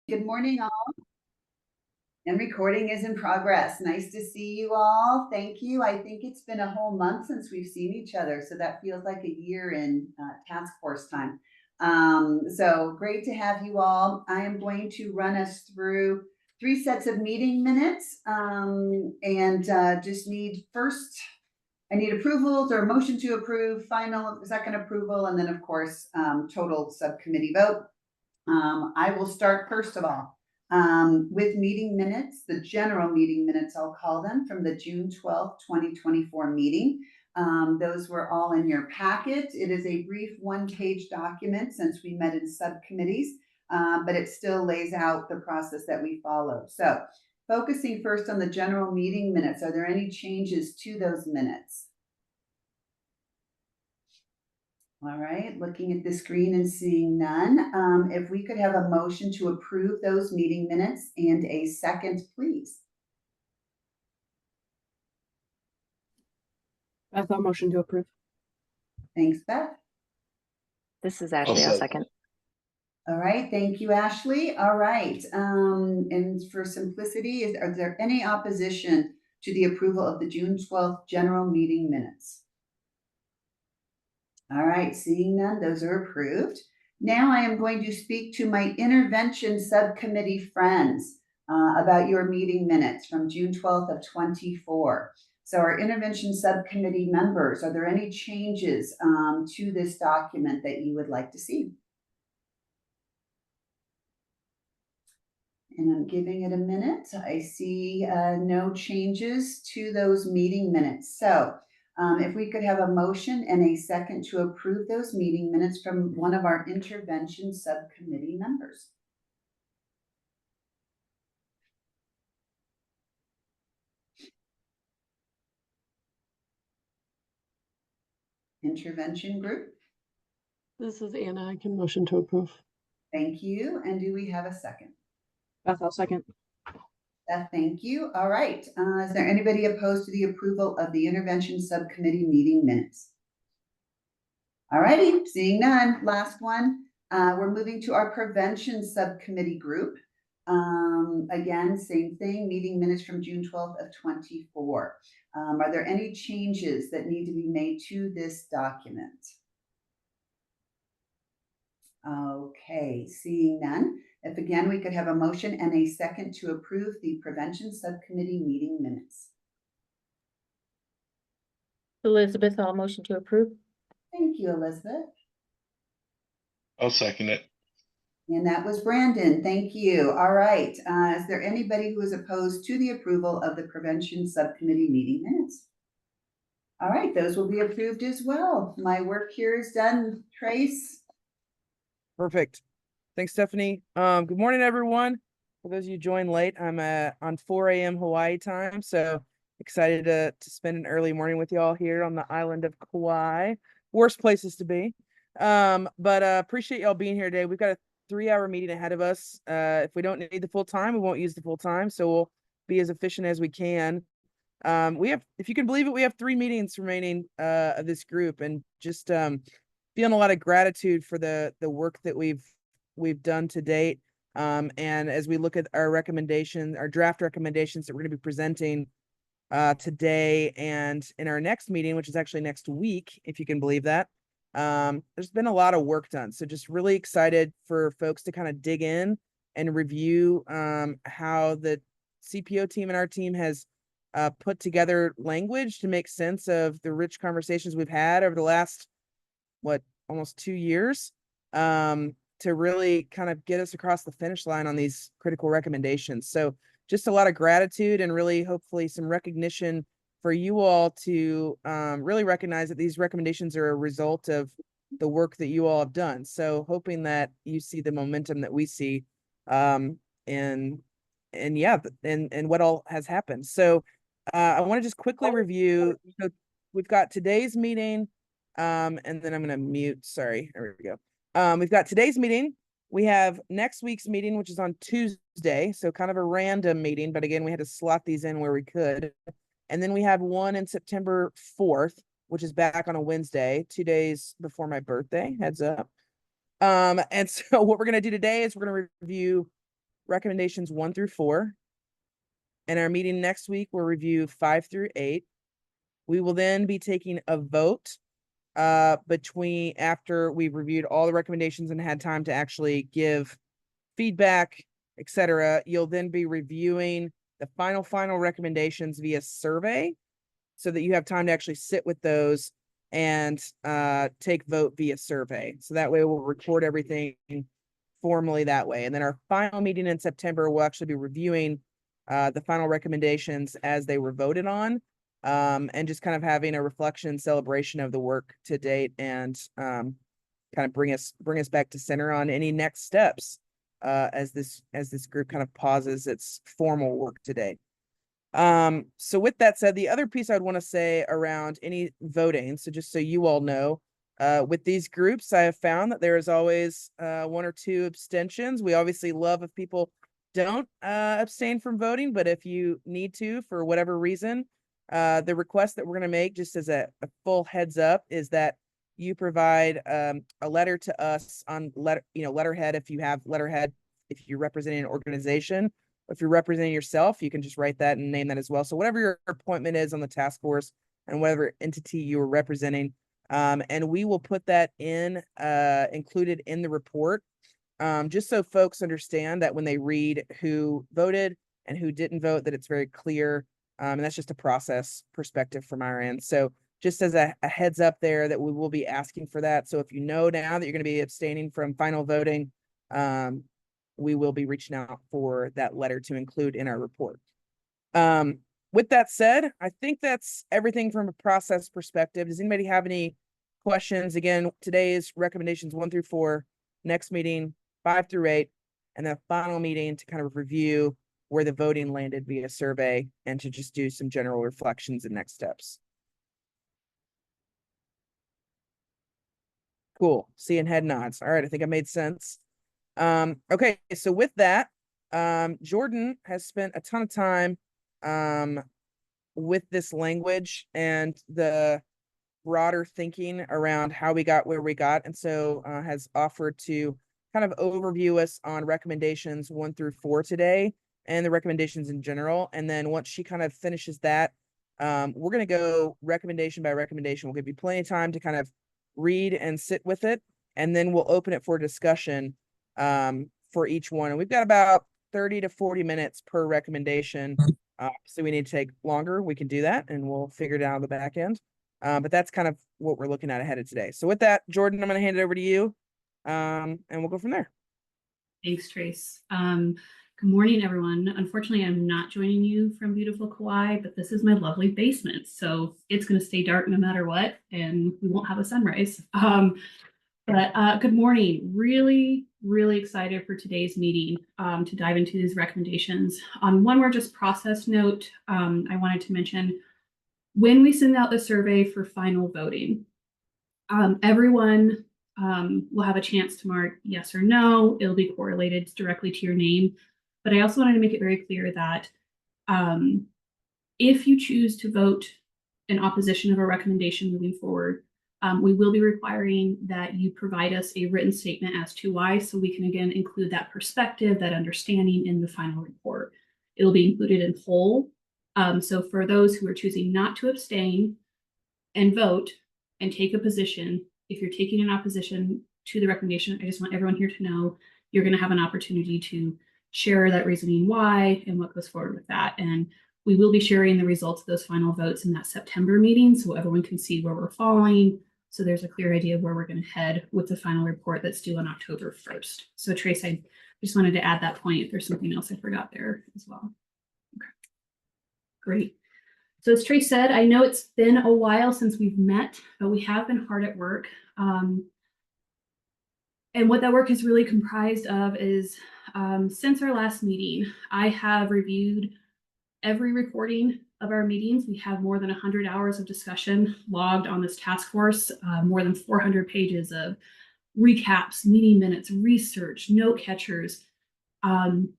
Good morning, all. And recording is in progress. Nice to see you all. Thank you. I think it's been a whole month since we've seen each other, so that feels like a year in task force time. So great to have you all. I am going to run us through 3 sets of meeting minutes, and just need first, I need approvals or a motion to approve, final second approval, and then of course, total subcommittee vote. I will start first of all with meeting minutes, the general meeting minutes, I'll call them, from the June 12th, 2024 meeting. Those were all in your packet. It is a brief one-page document since we met in subcommittees, but it still lays out the process that we followed. So focusing first on the general meeting minutes, are there any changes to those minutes? All right, looking at the screen and seeing none. If we could have a motion to approve those meeting minutes and a second, please. Beth, I'll motion to approve. Thanks, Beth. This is Ashley. I'll second. All right, thank you, Ashley. All right, and for simplicity, are there any opposition to the approval of the June 12th general meeting minutes? All right, seeing none, those are approved. Now I am going to speak to my intervention subcommittee friends about your meeting minutes from June 12th of 24. So our intervention subcommittee members, are there any changes to this document that you would like to see? And I'm giving it a minute. I see no changes to those meeting minutes. So if we could have a motion and a second to approve those meeting minutes from one of our intervention subcommittee members. Intervention group. This is Anna. I can motion to approve. Thank you. And do we have a second? Beth, I'll second. Beth, thank you. All right. Is there anybody opposed to the approval of the intervention subcommittee meeting minutes? All righty, seeing none. Last one. We're moving to our prevention subcommittee group. Again, same thing, meeting minutes from June 12th of 24. Are there any changes that need to be made to this document? Okay, seeing none. If again, we could have a motion and a second to approve the prevention subcommittee meeting minutes. Elizabeth, I'll motion to approve. Thank you, Elizabeth. I'll second it. And that was Brandon. Thank you. All right. Is there anybody who is opposed to the approval of the prevention subcommittee meeting minutes? All right, those will be approved as well. My work here is done. Trace. Perfect. Thanks, Stephanie. Good morning, everyone. For those of you joined late, I'm on 4 a.m. Hawaii time, so excited to spend an early morning with y'all here on the island of Kauai. Worst places to be. But appreciate y'all being here today. We've got a 3-hour meeting ahead of us. If we don't need the full time, we won't use the full time, so we'll be as efficient as we can. We have, if you can believe it, we have 3 meetings remaining of this group, and just feeling a lot of gratitude for the work that we've done to date. And as we look at our draft recommendations that we're going to be presenting today and in our next meeting, which is actually next week, if you can believe that, there's been a lot of work done. So just really excited for folks to kind of dig in and review how the CPO team and our team has put together language to make sense of the rich conversations we've had over the last, almost 2 years, to really kind of get us across the finish line on these critical recommendations. So just a lot of gratitude and really hopefully some recognition for you all to really recognize that these recommendations are a result of the work that you all have done. So hoping that you see the momentum that we see, and what all has happened. So I want to just quickly review. So we've got today's meeting, and then I'm going to mute. Sorry, there we go. We've got today's meeting. We have next week's meeting, which is on Tuesday. So kind of a random meeting, but again, we had to slot these in where we could. And then we have one in September 4th, which is back on a Wednesday, 2 days before my birthday, heads up. And so what we're going to do today is we're going to review recommendations 1 through 4. In our meeting next week, we'll review 5 through 8. We will then be taking a vote after we've reviewed all the recommendations and had time to actually give feedback, etc. You'll then be reviewing the final recommendations via survey so that you have time to actually sit with those and take vote via survey. So that way we'll record everything formally that way. And then our final meeting in September, we'll actually be reviewing the final recommendations as they were voted on, and just kind of having a reflection celebration of the work to date, and kind of bring us back to center on any next steps as this group kind of pauses its formal work today. So with that said, the other piece I'd want to say around any voting, so just so you all know, with these groups, I have found that there is always 1 or 2 abstentions. We obviously love if people don't abstain from voting, but if you need to for whatever reason, the request that we're going to make, just as a full heads up, is that you provide a letter to us on letterhead, if you have letterhead, if you're representing an organization. If you're representing yourself, you can just write that and name that as well. So whatever your appointment is on the task force and whatever entity you are representing, and we will put that included in the report, just so folks understand that when they read who voted and who didn't vote, that it's very clear. And that's just a process perspective from our end. So just as a heads up there, that we will be asking for that. So if you know now that you're going to be abstaining from final voting, we will be reaching out for that letter to include in our report. With that said, I think that's everything from a process perspective. Does anybody have any questions? Again, today's recommendations 1 through 4, next meeting 5 through 8, and the final meeting to kind of review where the voting landed via survey and to just do some general reflections and next steps. Cool. Seeing head nods. All right, I think I made sense. Okay, so with that, Jordan has spent a ton of time with this language and the broader thinking around how we got where we got, and so has offered to kind of overview us on recommendations 1 through 4 today, and the recommendations in general. And then once she kind of finishes that, we're going to go recommendation by recommendation. We'll give you plenty of time to kind of read and sit with it, and then we'll open it for discussion for each one. And we've got about 30 to 40 minutes per recommendation. So we need to take longer. We can do that, and we'll figure it out on the back end. But that's kind of what we're looking at ahead of today. So with that, Jordan, I'm going to hand it over to you, and we'll go from there. Thanks, Trace. Good morning, everyone. Unfortunately, I'm not joining you from beautiful Kauai, but this is my lovely basement. So it's going to stay dark no matter what, and we won't have a sunrise. But good morning. Really, really excited for today's meeting to dive into these recommendations. On one more just process note, I wanted to mention when we send out the survey for final voting, everyone will have a chance to mark yes or no. It'll be correlated directly to your name. But I also wanted to make it very clear that if you choose to vote in opposition of a recommendation moving forward, we will be requiring that you provide us a written statement as to why, so we can again include that perspective, that understanding in the final report. It'll be included in whole. So for those who are choosing not to abstain and vote and take a position, if you're taking an opposition to the recommendation, I just want everyone here to know you're going to have an opportunity to share that reasoning why and what goes forward with that. And we will be sharing the results of those final votes in that September meeting, so everyone can see where we're falling. So there's a clear idea of where we're going to head with the final report that's due on October 1st. So Trace, I just wanted to add that point if there's something else I forgot there as well. Okay, great. So as Trace said, I know it's been a while since we've met, but we have been hard at work. And what that work is really comprised of is since our last meeting, I have reviewed every recording of our meetings. We have more than 100 hours of discussion logged on this task force, more than 400 pages of recaps, meeting minutes, research, note catchers. And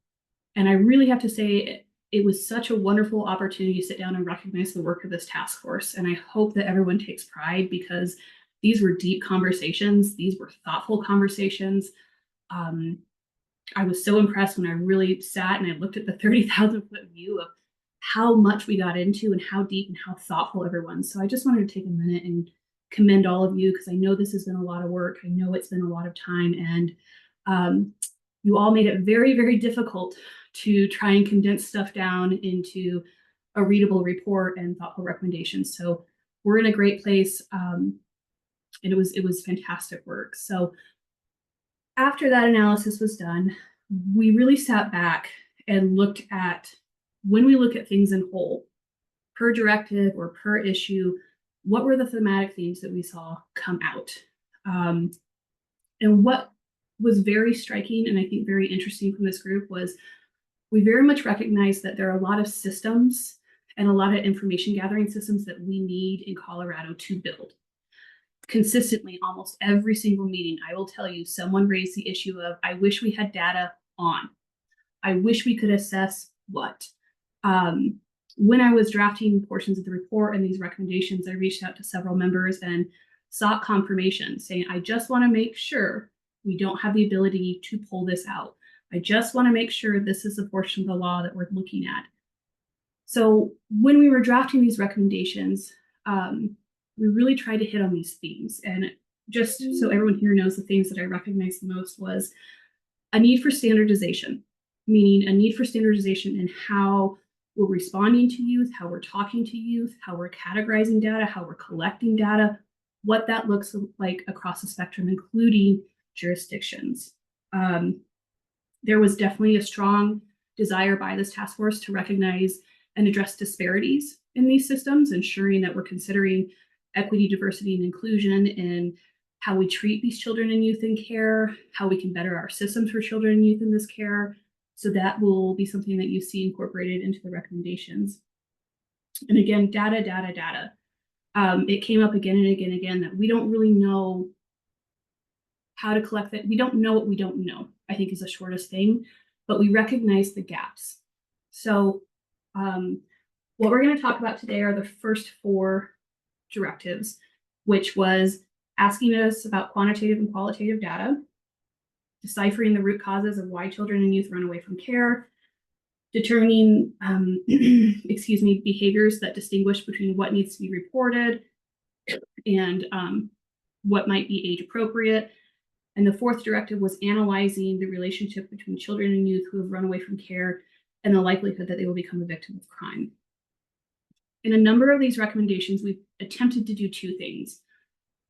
I really have to say, it was such a wonderful opportunity to sit down and recognize the work of this task force. And I hope that everyone takes pride, because these were deep conversations. These were thoughtful conversations. I was so impressed when I really sat and I looked at the 30,000-foot view of how much we got into and how deep and how thoughtful everyone. So I just wanted to take a minute and commend all of you, because I know this has been a lot of work. I know it's been a lot of time, and you all made it very, very difficult to try and condense stuff down into a readable report and thoughtful recommendations. So we're in a great place. And it was fantastic work. So after that analysis was done, we really sat back and looked at, when we look at things in whole, per directive or per issue, what were the thematic themes that we saw come out? And what was very striking and I think very interesting from this group was we very much recognize that there are a lot of systems and a lot of information gathering systems that we need in Colorado to build. Consistently, almost every single meeting, I will tell you, someone raised the issue of, I wish we had data on. I wish we could assess what. When I was drafting portions of the report and these recommendations, I reached out to several members and sought confirmation, saying, I just want to make sure we don't have the ability to pull this out. I just want to make sure this is the portion of the law that we're looking at. So when we were drafting these recommendations, we really tried to hit on these themes. And just so everyone here knows, the things that I recognized the most was a need for standardization, meaning a need for standardization in how we're responding to youth, how we're talking to youth, how we're categorizing data, how we're collecting data, what that looks like across the spectrum, including jurisdictions. There was definitely a strong desire by this task force to recognize and address disparities in these systems, ensuring that we're considering equity, diversity, and inclusion in how we treat these children and youth in care, how we can better our systems for children and youth in this care. So that will be something that you see incorporated into the recommendations. And again, data. It came up again and again that we don't really know how to collect that. We don't know what we don't know, I think is the shortest thing, but we recognize the gaps. So what we're going to talk about today are the first 4 directives, which was asking us about quantitative and qualitative data, deciphering the root causes of why children and youth run away from care, determining behaviors that distinguish between what needs to be reported and what might be age appropriate. And the 4th directive was analyzing the relationship between children and youth who have run away from care and the likelihood that they will become a victim of crime. In a number of these recommendations, we've attempted to do 2 things.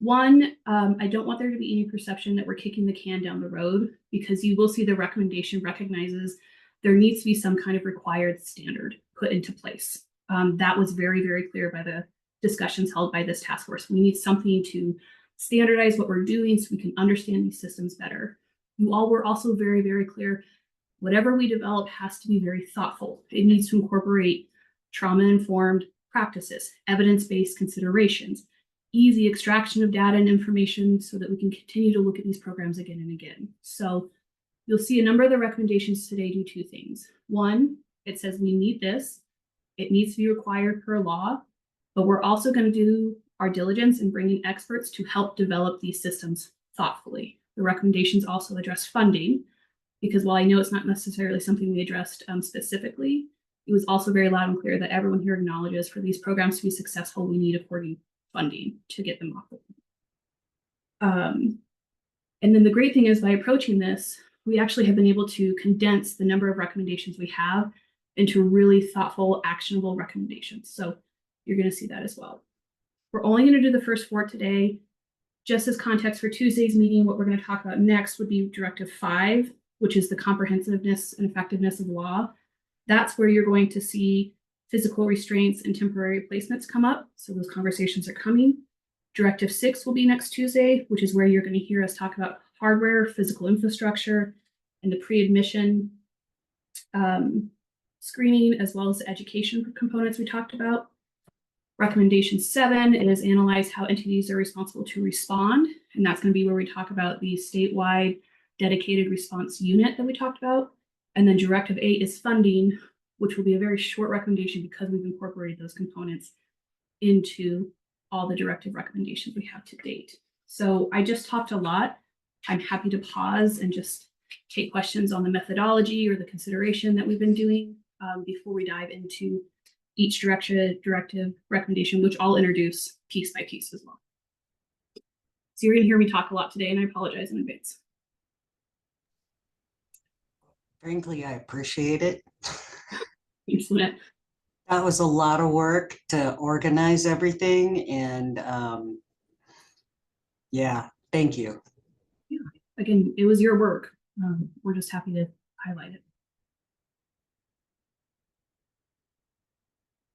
One, I don't want there to be any perception that we're kicking the can down the road, because you will see the recommendation recognizes there needs to be some kind of required standard put into place. That was very, very clear by the discussions held by this task force. We need something to standardize what we're doing so we can understand these systems better. You all were also very, very clear. Whatever we develop has to be very thoughtful. It needs to incorporate trauma-informed practices, evidence-based considerations, easy extraction of data and information so that we can continue to look at these programs again and again. So you'll see a number of the recommendations today do 2 things. One, it says we need this. It needs to be required per law, but we're also going to do our diligence in bringing experts to help develop these systems thoughtfully. The recommendations also address funding, because while I know it's not necessarily something we addressed specifically, it was also very loud and clear that everyone here acknowledges for these programs to be successful, we need according funding to get them off the and then the great thing is, by approaching this, we actually have been able to condense the number of recommendations we have into really thoughtful, actionable recommendations. So you're going to see that as well. We're only going to do the first 4 today. Just as context for Tuesday's meeting, what we're going to talk about next would be Directive 5, which is the comprehensiveness and effectiveness of law. That's where you're going to see physical restraints and temporary placements come up. So those conversations are coming. Directive 6 will be next Tuesday, which is where you're going to hear us talk about hardware, physical infrastructure, and the pre-admission screening, as well as the education components we talked about. Recommendation 7 is analyze how entities are responsible to respond. And that's going to be where we talk about the statewide dedicated response unit that we talked about. And then Directive 8 is funding, which will be a very short recommendation because we've incorporated those components into all the directive recommendations we have to date. So I just talked a lot. I'm happy to pause and just take questions on the methodology or the consideration that we've been doing before we dive into each directive recommendation, which I'll introduce piece by piece as well. So you're going to hear me talk a lot today, and I apologize in advance. Frankly, I appreciate it. Thanks, Lynette. That was a lot of work to organize everything, and yeah, thank you. Again, it was your work. We're just happy to highlight it.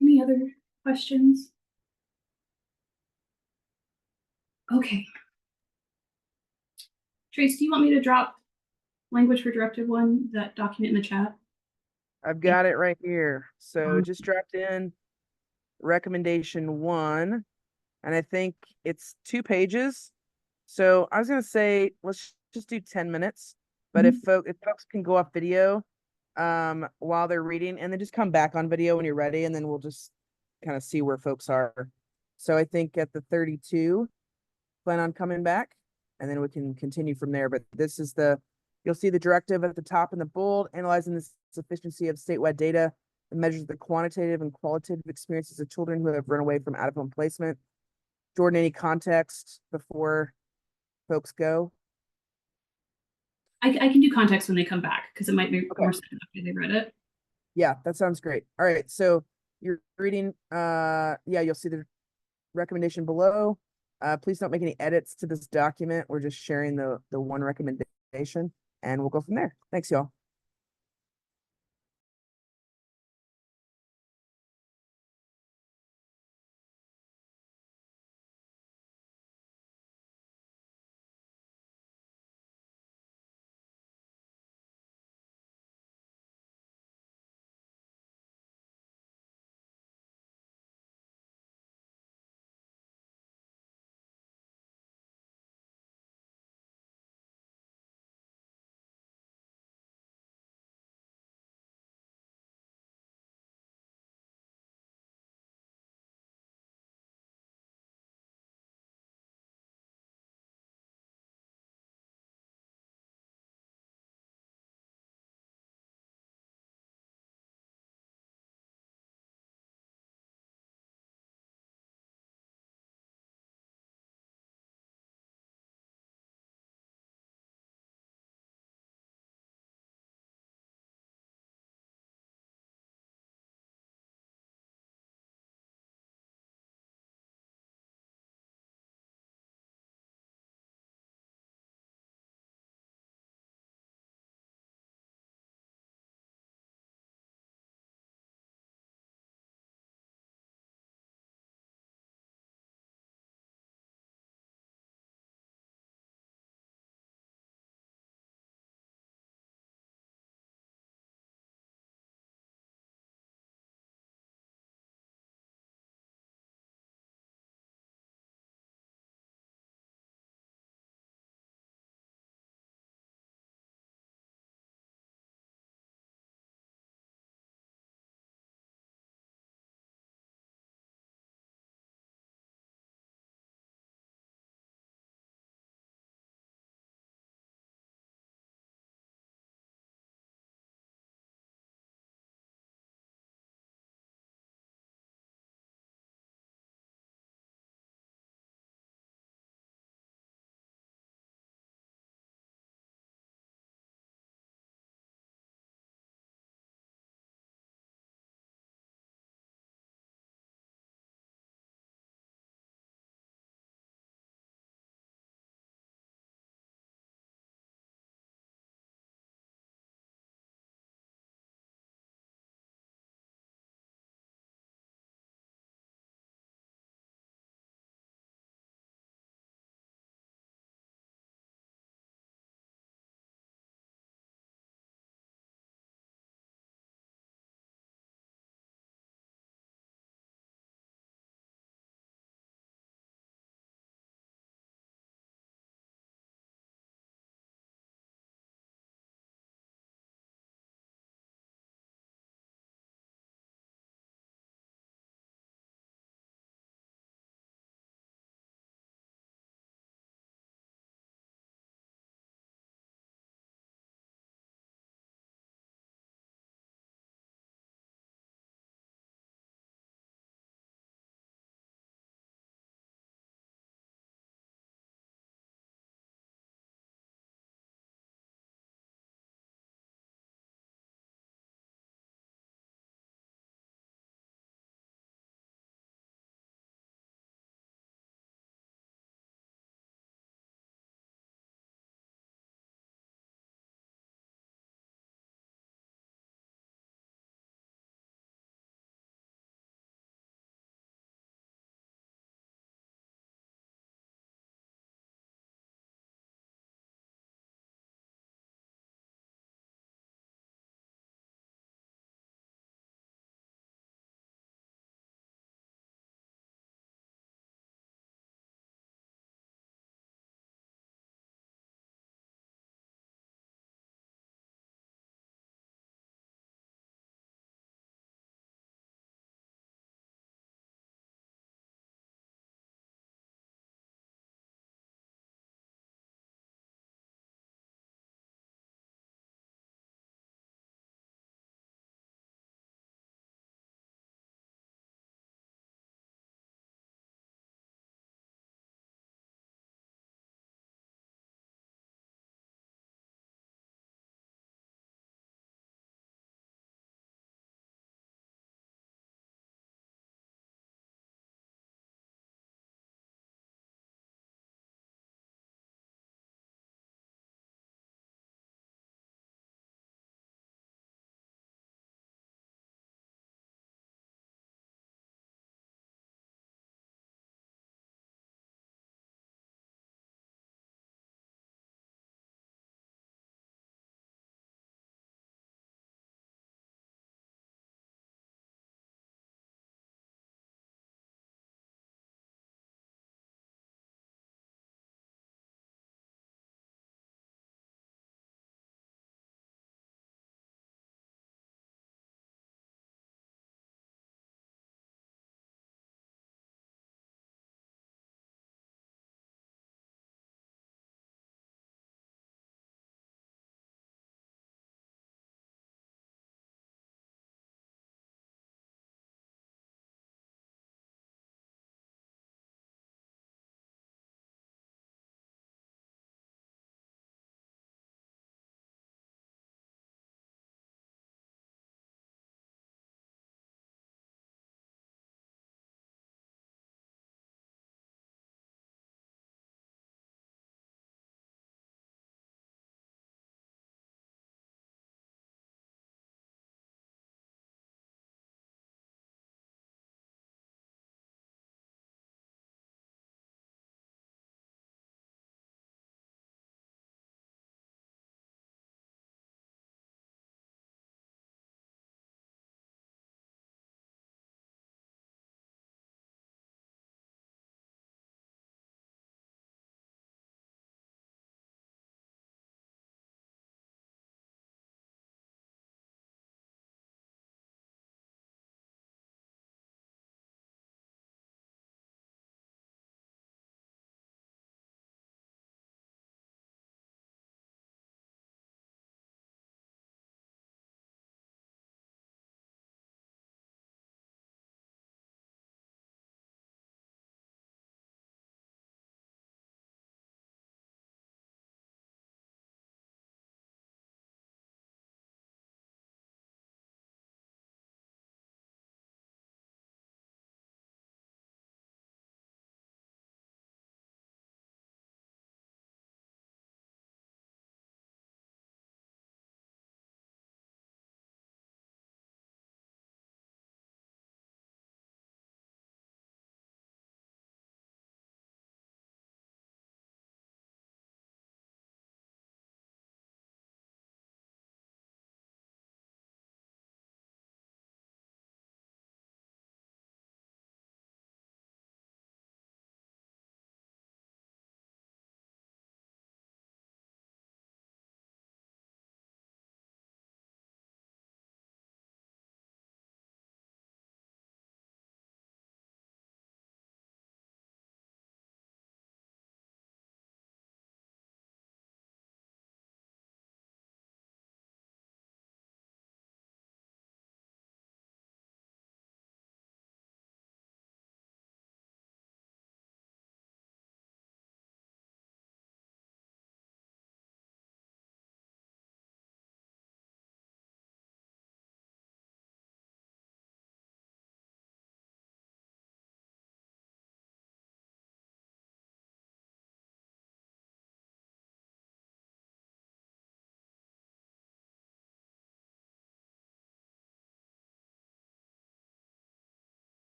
Any other questions? Okay. Trace, do you want me to drop language for directive 1, that document in the chat? I've got it right here. So just dropped in recommendation 1, and I think it's 2 pages. So I was gonna say, let's just do 10 minutes. But if folks can go off video while they're reading, and then just come back on video when you're ready, and then we'll just kind of see where folks are. So I think at the 32, plan on coming back, and then we can continue from there. But this is you'll see the directive at the top in the bold, analyzing the sufficiency of statewide data that measures the quantitative and qualitative experiences of children who have run away from out-of-home placement. Jordan, any context before folks go? I can do context when they come back, because it might be Okay. more certain after they read it. Yeah, that sounds great. All right, so you're reading, yeah, you'll see the recommendation below. Please don't make any edits to this document. We're just sharing the one recommendation, and we'll go from there. Thanks, y'all.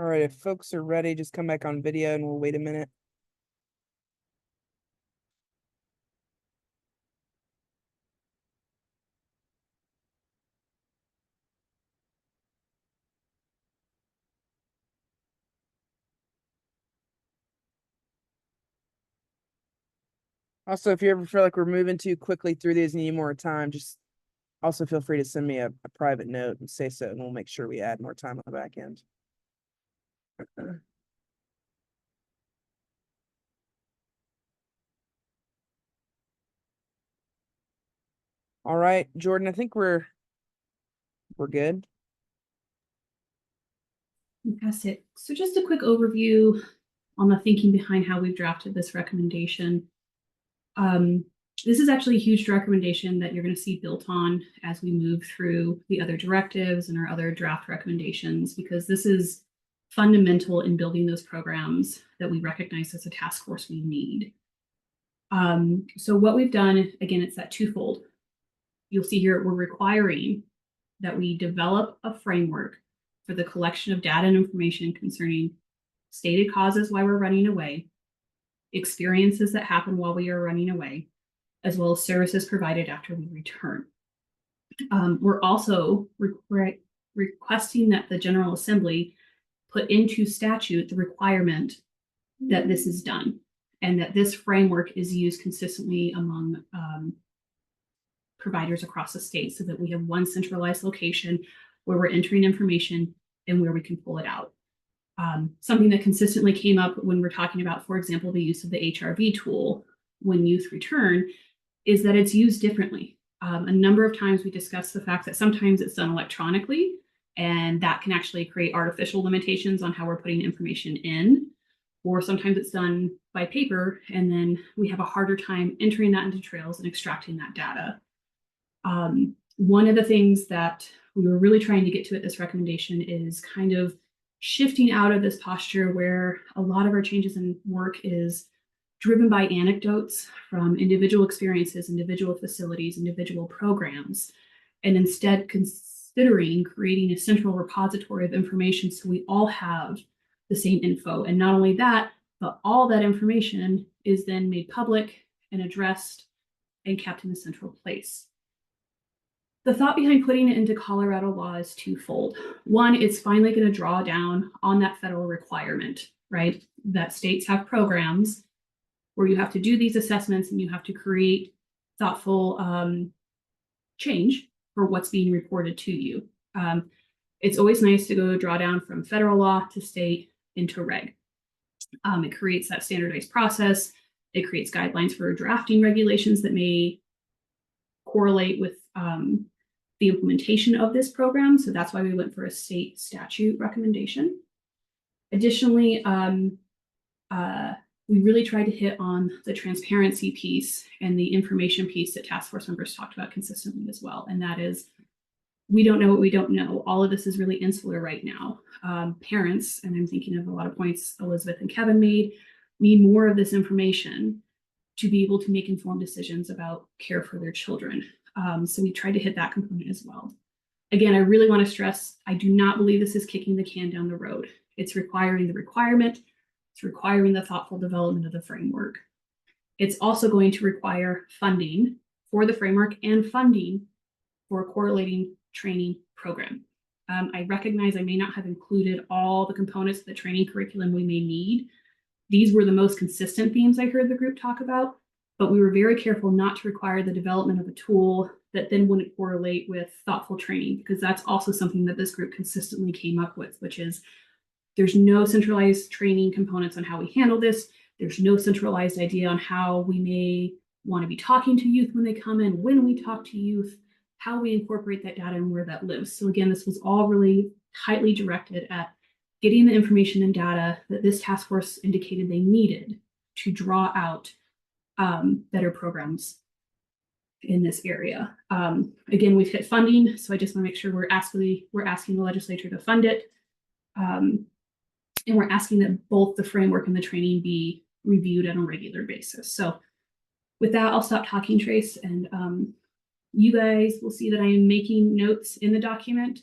All right, if folks are ready, just come back on video and we'll wait a minute. Also, if you ever feel like we're moving too quickly through these and need more time, just also feel free to send me a private note and say so, and we'll make sure we add more time on the back end. All right, Jordan, I think we're good. Fantastic. So just a quick overview on the thinking behind how we've drafted this recommendation. This is actually a huge recommendation that you're going to see built on as we move through the other directives and our other draft recommendations, because this is fundamental in building those programs that we recognize as a task force we need. So what we've done, again, it's that twofold. You'll see here we're requiring that we develop a framework for the collection of data and information concerning stated causes why we're running away, experiences that happen while we are running away, as well as services provided after we return. We're also requesting that the General Assembly put into statute the requirement that this is done and that this framework is used consistently among providers across the state so that we have one centralized location where we're entering information and where we can pull it out. Something that consistently came up when we're talking about, for example, the use of the HRV tool when youth return is that it's used differently. A number of times we discussed the fact that sometimes it's done electronically, and that can actually create artificial limitations on how we're putting information in, or sometimes it's done by paper, and then we have a harder time entering that into trails and extracting that data. One of the things that we were really trying to get to at this recommendation is kind of shifting out of this posture where a lot of our changes in work is driven by anecdotes from individual experiences, individual facilities, individual programs, and instead considering creating a central repository of information so we all have the same info. And not only that, but all that information is then made public and addressed and kept in a central place. The thought behind putting it into Colorado law is twofold. One, it's finally going to draw down on that federal requirement, right? That states have programs where you have to do these assessments and you have to create thoughtful change for what's being reported to you. It's always nice to go draw down from federal law to state into reg. It creates that standardized process. It creates guidelines for drafting regulations that may correlate with the implementation of this program. So that's why we went for a state statute recommendation. Additionally, we really tried to hit on the transparency piece and the information piece that task force members talked about consistently as well. And that is, we don't know what we don't know. All of this is really insular right now. Parents, and I'm thinking of a lot of points Elizabeth and Kevin made, need more of this information to be able to make informed decisions about care for their children. So we tried to hit that component as well. Again, I really want to stress, I do not believe this is kicking the can down the road. It's requiring the requirement. It's requiring the thoughtful development of the framework. It's also going to require funding for the framework and funding for a correlating training program. I recognize I may not have included all the components of the training curriculum we may need. These were the most consistent themes I heard the group talk about, but we were very careful not to require the development of a tool that then wouldn't correlate with thoughtful training, because that's also something that this group consistently came up with, which is there's no centralized training components on how we handle this. There's no centralized idea on how we may want to be talking to youth when they come in, when we talk to youth, how we incorporate that data and where that lives. So again, this was all really tightly directed at getting the information and data that this task force indicated they needed to draw out better programs in this area. Again, we've hit funding, so I just want to make sure we're asking the legislature to fund it. And we're asking that both the framework and the training be reviewed on a regular basis. So with that, I'll stop talking, Trace, and you guys will see that I am making notes in the document.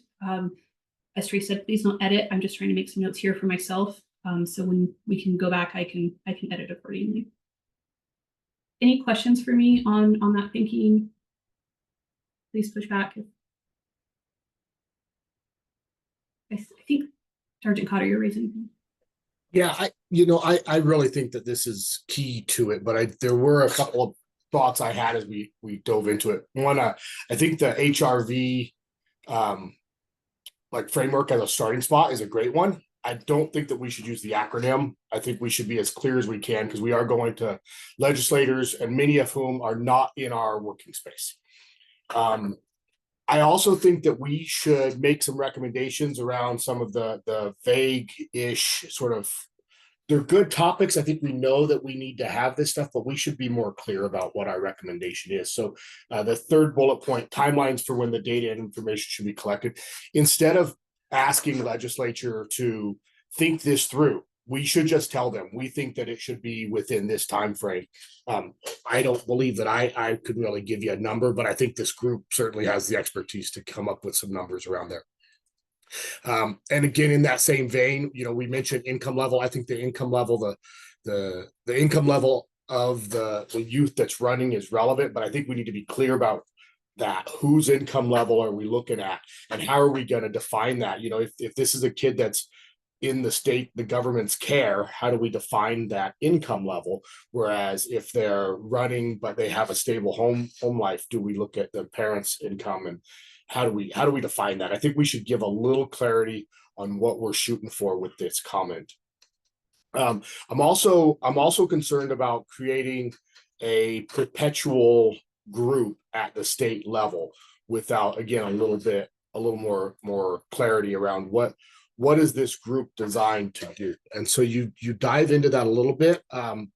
as Trace said, please don't edit. I'm just trying to make some notes here for myself. So when we can go back, I can edit accordingly. Any questions for me on that thinking? Please push back. I think Sergeant Cotter, you're raising. Yeah, I really think that this is key to it, but there were a couple of thoughts I had as we dove into it. One, I think the HRV like framework as a starting spot is a great one. I don't think that we should use the acronym. I think we should be as clear as we can because we are going to legislators and many of whom are not in our working space. I also think that we should make some recommendations around some of the vague-ish sort of, they're good topics. I think we know that we need to have this stuff, but we should be more clear about what our recommendation is. So the third bullet point, timelines for when the data and information should be collected. Instead of asking legislature to think this through, we should just tell them, we think that it should be within this time frame. I don't believe that I could really give you a number, but I think this group certainly has the expertise to come up with some numbers around there. And again, in that same vein, we mentioned income level. I think the income level, the income level of the youth that's running is relevant, but I think we need to be clear about that. Whose income level are we looking at, and how are we going to define that? If this is a kid that's in the government's care, how do we define that income level? Whereas if they're running but they have a stable home life, do we look at the parents' income, and how do we define that? I think we should give a little clarity on what we're shooting for with this comment. I'm also concerned about creating a perpetual group at the state level without, again, a little more clarity around what is this group designed to do. And so you dive into that a little bit,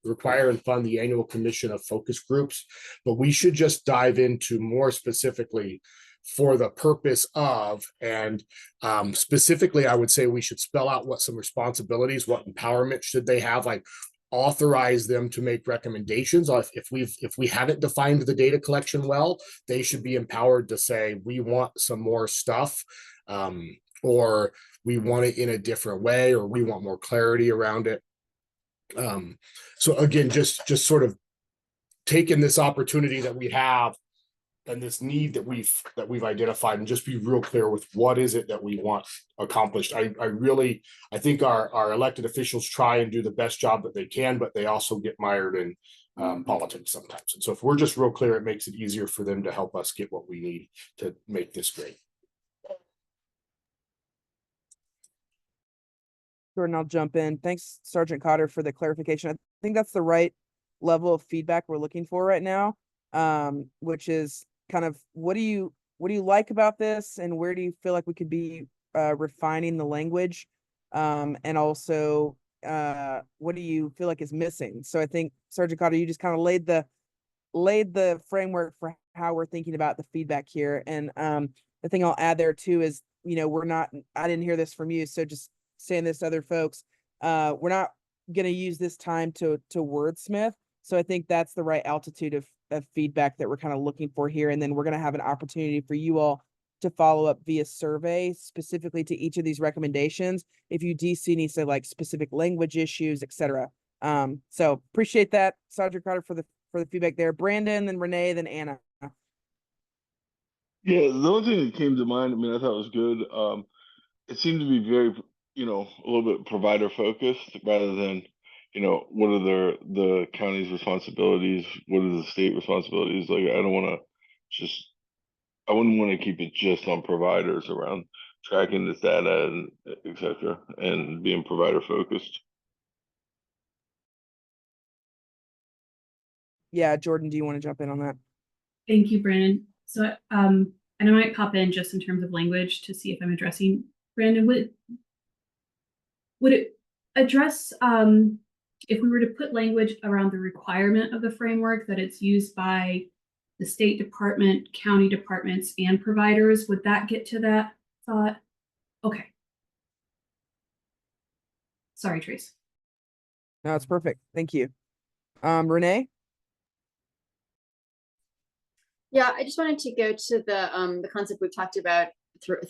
require and fund the annual commission of focus groups, but we should just dive into more specifically for the purpose of, and specifically, I would say we should spell out what some responsibilities, what empowerment should they have, like authorize them to make recommendations. If we haven't defined the data collection well, they should be empowered to say, we want some more stuff, or we want it in a different way, or we want more clarity around it. So again, just sort of taking this opportunity that we have and this need that we've identified, and just be real clear with what is it that we want accomplished. I think our elected officials try and do the best job that they can, but they also get mired in politics sometimes. And so if we're just real clear, it makes it easier for them to help us get what we need to make this great. Jordan, I'll jump in. Thanks, Sergeant Cotter, for the clarification. I think that's the right level of feedback we're looking for right now, which is kind of what do you like about this, and where do you feel like we could be refining the language, and also what do you feel like is missing? So I think, Sergeant Cotter, you just kind of laid the framework for how we're thinking about the feedback here. And the thing I'll add there too is, I didn't hear this from you, so just saying this to other folks, we're not going to use this time to wordsmith. So I think that's the right altitude of feedback that we're kind of looking for here. And then we're going to have an opportunity for you all to follow up via survey specifically to each of these recommendations, if you do see any like specific language issues, etc. So appreciate that, Sergeant Carter, for the feedback there. Brandon, then Renee, then Anna. Yeah, the only thing that came to mind, I thought was good. It seemed to be very, a little bit provider focused rather than, what are the county's responsibilities? What are the state responsibilities? Like, I wouldn't want to keep it just on providers around tracking this data and et cetera, and being provider focused. Yeah, Jordan, do you want to jump in on that? Thank you, Brandon. So, and I might pop in just in terms of language to see if I'm addressing Brandon. Would it address if we were to put language around the requirement of the framework that it's used by the State Department, county departments, and providers? Would that get to that thought? Okay. Sorry, Trace. No, it's perfect. Thank you. Renee? Yeah, I just wanted to go to the concept we've talked about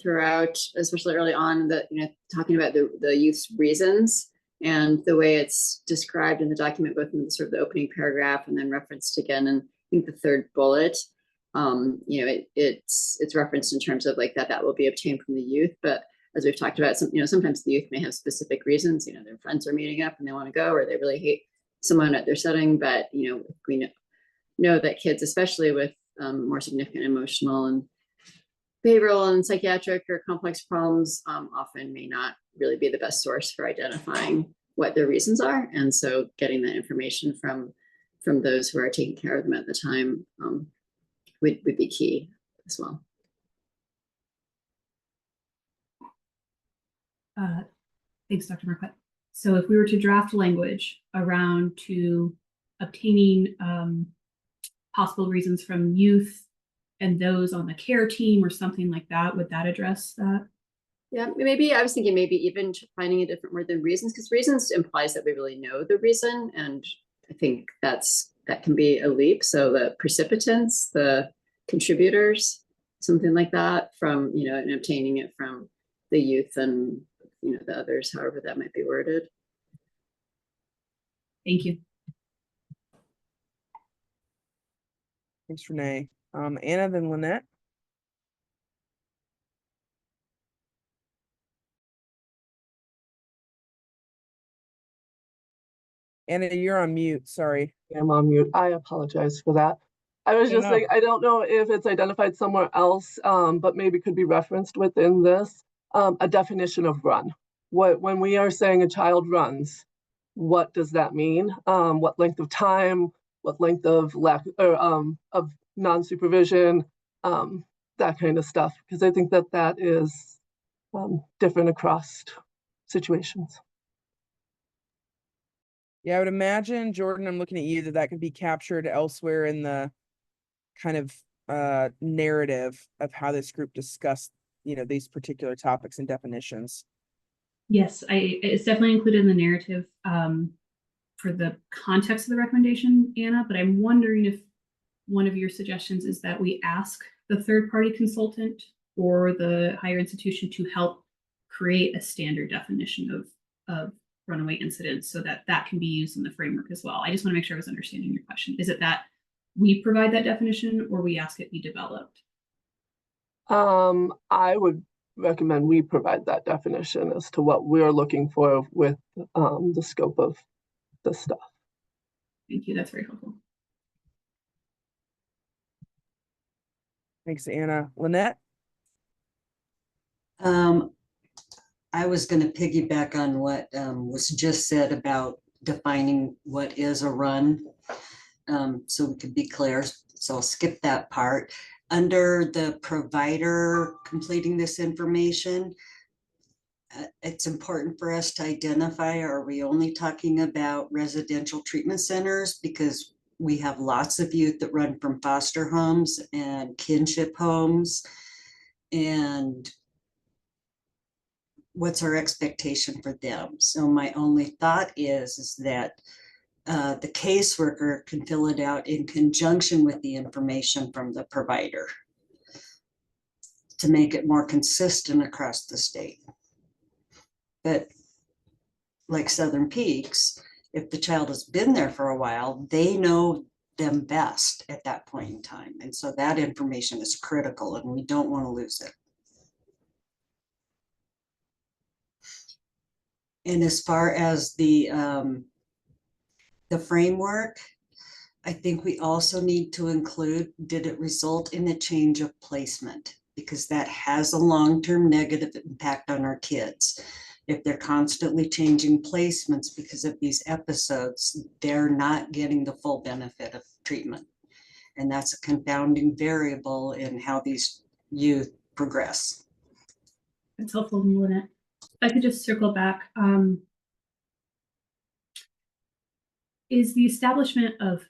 throughout, especially early on, that, you know, talking about the youth's reasons and the way it's described in the document, both in sort of the opening paragraph and then referenced again in, I think, the third bullet. You know, it's referenced in terms of like that will be obtained from the youth, but as we've talked about, sometimes the youth may have specific reasons. You know, their friends are meeting up and they want to go, or they really hate someone at their setting. But we know that kids, especially with more significant emotional and behavioral and psychiatric or complex problems, often may not really be the best source for identifying what their reasons are. And so getting that information from those who are taking care of them at the time would be key as well. Thanks, Dr. Marquette. So if we were to draft language around to obtaining possible reasons from youth and those on the care team or something like that, would that address that? Yeah, maybe I was thinking maybe even finding a different word than reasons, because reasons implies that we really know the reason. And I think that can be a leap. So the precipitants, the contributors, something like that from, and obtaining it from the youth and, the others, however that might be worded. Thank you. Thanks, Renee. Anna, then Lynette. Anna, you're on mute. Sorry. I'm on mute. I apologize for that. I was just saying, I don't know if it's identified somewhere else, but maybe could be referenced within this, a definition of run. When we are saying a child runs, what does that mean? What length of time, what length of lack or of non-supervision, that kind of stuff, because I think that is different across situations. Yeah, I would imagine, Jordan, I'm looking at you, that can be captured elsewhere in the kind of narrative of how this group discussed, these particular topics and definitions. Yes, it's definitely included in the narrative for the context of the recommendation, Anna, but I'm wondering if one of your suggestions is that we ask the third-party consultant or the higher institution to help create a standard definition of runaway incidents so that can be used in the framework as well. I just want to make sure I was understanding your question. Is it that we provide that definition or we ask it be developed? I would recommend we provide that definition as to what we're looking for with the scope of the stuff. Thank you. That's very helpful. Thanks, Anna. Lynette? I was going to piggyback on what was just said about defining what is a run, so we could be clear. So I'll skip that part. Under the provider completing this information, it's important for us to identify, are we only talking about residential treatment centers? Because we have lots of youth that run from foster homes and kinship homes. And what's our expectation for them? So my only thought is that the caseworker can fill it out in conjunction with the information from the provider to make it more consistent across the state. But like Southern Peaks, if the child has been there for a while, they know them best at that point in time. And so that information is critical and we don't want to lose it. And as far as the framework, I think we also need to include, did it result in a change of placement? Because that has a long-term negative impact on our kids. If they're constantly changing placements because of these episodes, they're not getting the full benefit of treatment. And that's a confounding variable in how these youth progress. That's helpful, Lynette. If I could just circle back. Is the establishment of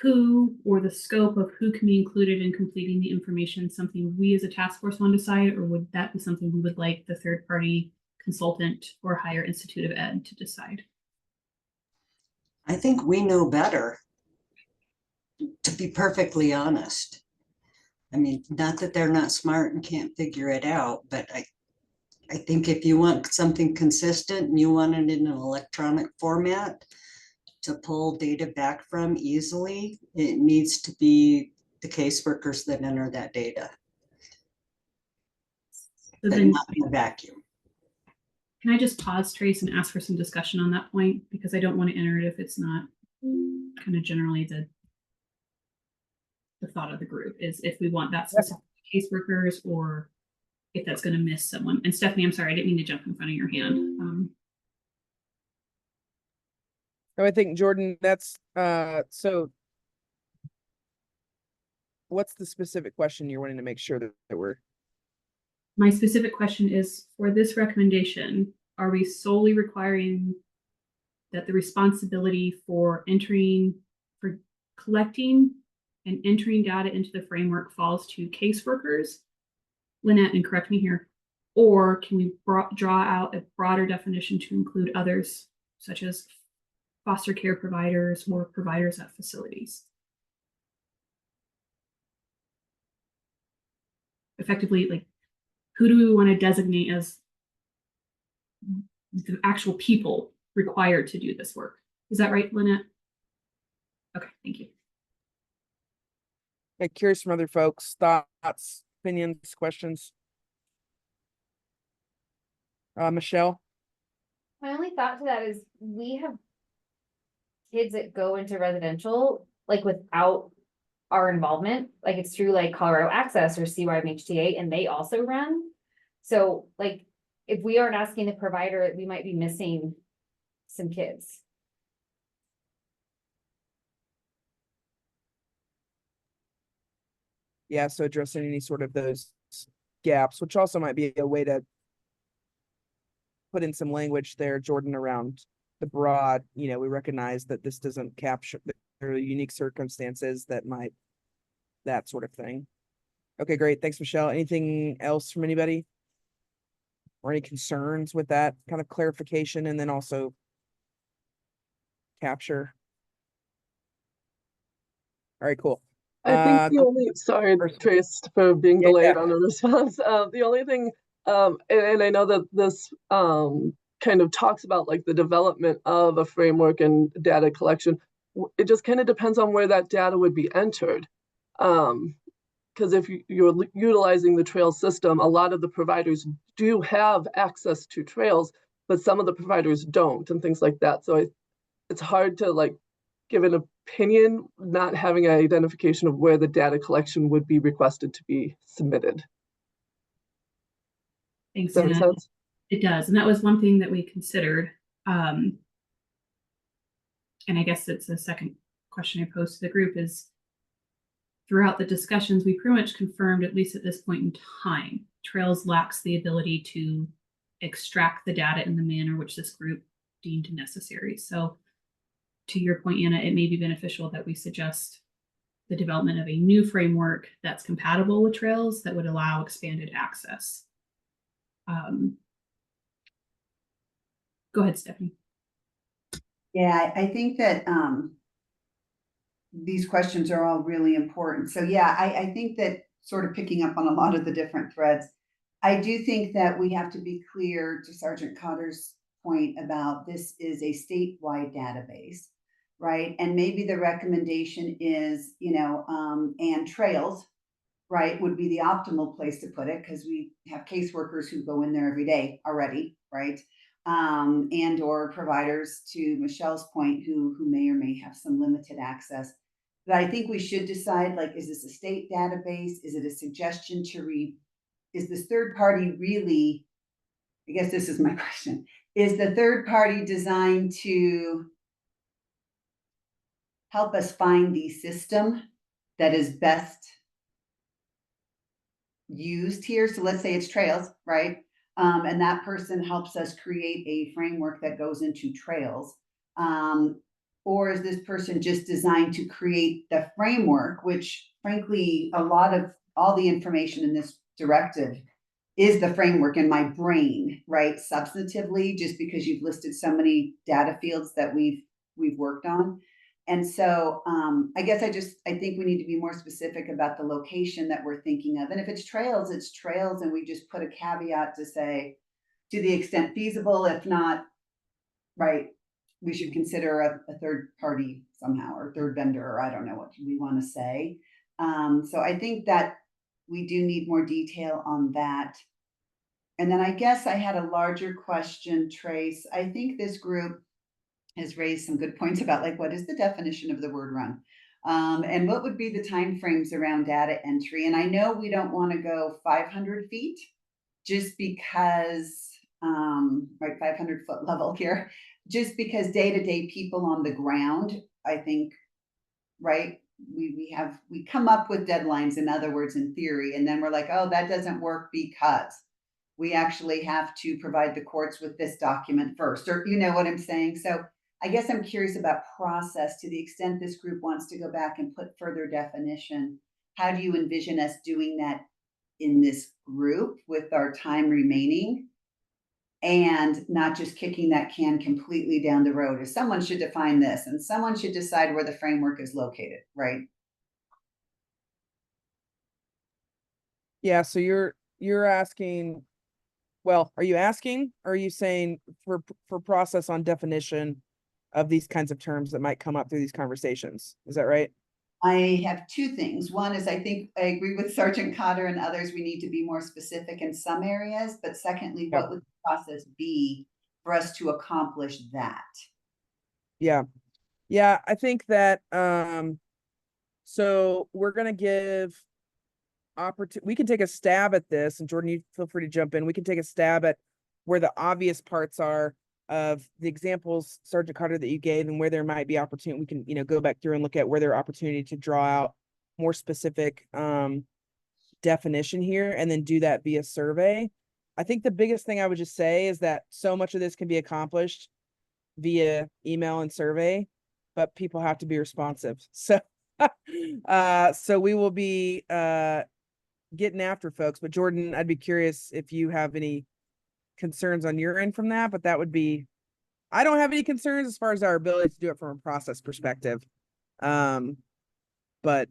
who or the scope of who can be included in completing the information something we as a task force want to decide, or would that be something we would like the third party consultant or higher institute of ed to decide? I think we know better, to be perfectly honest. I mean, not that they're not smart and can't figure it out, but I think if you want something consistent and you want it in an electronic format to pull data back from easily, it needs to be the caseworkers that enter that data, So but then, not in a vacuum. can I just pause, Trace, and ask for some discussion on that point? Because I don't want to enter it if it's not kind of generally the thought of the group is if we want that specific caseworkers or if that's going to miss someone. And Stephanie, I'm sorry, I didn't mean to jump in front of your hand. No, I think Jordan, that's so what's the specific question you're wanting to make sure that we're My specific question is for this recommendation, are we solely requiring that the responsibility for collecting and entering data into the framework falls to caseworkers? Lynette, and correct me here, or can we draw out a broader definition to include others, such as foster care providers or providers at facilities? Effectively, like, who do we want to designate as the actual people required to do this work? Is that right, Lynette? Okay, thank you. like curious from other folks, thoughts, opinions, questions? Michelle? My only thought to that is we have kids that go into residential, like without our involvement, like it's through like Colorado Access or CYMHTA, and they also run. So like, if we aren't asking the provider, we might be missing some kids. Yeah, so addressing any sort of those gaps, which also might be a way to put in some language there, Jordan, around the broad, we recognize that this doesn't capture, there are unique circumstances that might, that sort of thing. Okay, great. Thanks, Michelle. Anything else from anybody? Or any concerns with that kind of clarification and then also capture? All right, cool. I think the only, sorry, Trace, for being delayed on the response. The only thing, and I know that this kind of talks about like the development of a framework and data collection. It just kind of depends on where that data would be entered. Because if you're utilizing the trail system, a lot of the providers do have access to trails, but some of the providers don't and things like that. So it's hard to like give an opinion, not having an identification of where the data collection would be requested to be submitted. Thanks, Does that make sense? It does. And that was one thing that we considered. And I guess it's the second question I posed to the group is, throughout the discussions, we pretty much confirmed, at least at this point in time, Trails lacks the ability to extract the data in the manner which this group deemed necessary. So to your point, Anna, it may be beneficial that we suggest the development of a new framework that's compatible with Trails that would allow expanded access. Go ahead, Stephanie. Yeah, I think that these questions are all really important. So yeah, I think that sort of picking up on a lot of the different threads, I do think that we have to be clear to Sergeant Cotter's point about this is a statewide database, right? And maybe the recommendation is, and Trails, right, would be the optimal place to put it because we have caseworkers who go in there every day already, right? And or providers, to Michelle's point, who may or may have some limited access. But I think we should decide, like, is this a state database? Is it a suggestion to is this third party really, I guess this is my question, is the third party designed to help us find the system that is best used here? So let's say it's Trails, right? And that person helps us create a framework that goes into Trails. Or is this person just designed to create the framework, which frankly, a lot of all the information in this directive is the framework in my brain, right? Substantively, just because you've listed so many data fields that we've worked on. And so I guess I think we need to be more specific about the location that we're thinking of. And if it's trails, and we just put a caveat to say, to the extent feasible, if not, right, we should consider a third party somehow, or third vendor, or I don't know what we want to say. So I think that we do need more detail on that. And then I guess I had a larger question, Trace. I think this group has raised some good points about, like, what is the definition of the word run? And what would be the timeframes around data entry? And I know we don't want to go 500 feet just because, right, 500-foot level here, just because day-to-day people on the ground, I think, right, we come up with deadlines, in other words, in theory, and then we're like, oh, that doesn't work because we actually have to provide the courts with this document first, or you know what I'm saying? So I guess I'm curious about process, to the extent this group wants to go back and put further definition. How do you envision us doing that in this group with our time remaining, and not just kicking that can completely down the road? If someone should define this, and someone should decide where the framework is located, right? Yeah, so you're asking, well, are you asking, or are you saying for process on definition of these kinds of terms that might come up through these conversations? Is that right? I have two things. One is, I think I agree with Sergeant Cotter and others, we need to be more specific in some areas. But secondly, Yep. what would the process be for us to accomplish that? Yeah. Yeah, I think that so we're gonna give we can take a stab at this, and Jordan, you feel free to jump in. We can take a stab at where the obvious parts are of the examples, Sergeant Carter, that you gave, and where there might be opportunity. We can, you know, go back through and look at where there are opportunity to draw out more specific definition here, and then do that via survey. I think the biggest thing I would just say is that so much of this can be accomplished via email and survey, but people have to be responsive. So so we will be getting after folks. But Jordan, I'd be curious if you have any concerns on your end from that, but that would be, I don't have any concerns as far as our ability to do it from a process perspective. But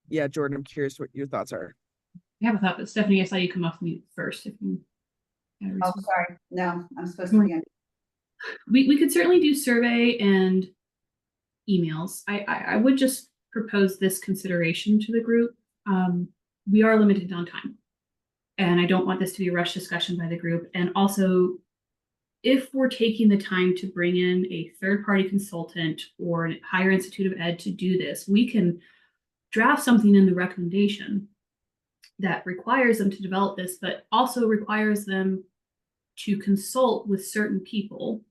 yeah, Jordan, I'm curious what your thoughts are. I have a thought, but Stephanie, I saw you come off mute first. If you Oh, sorry. No, I'm supposed to be on. we could certainly do survey and emails. I would just propose this consideration to the group. We are limited on time, and I don't want this to be a rush discussion by the group. And also, if we're taking the time to bring in a third-party consultant or a higher institute of ed to do this, we can draft something in the recommendation that requires them to develop this, but also requires them to consult with certain people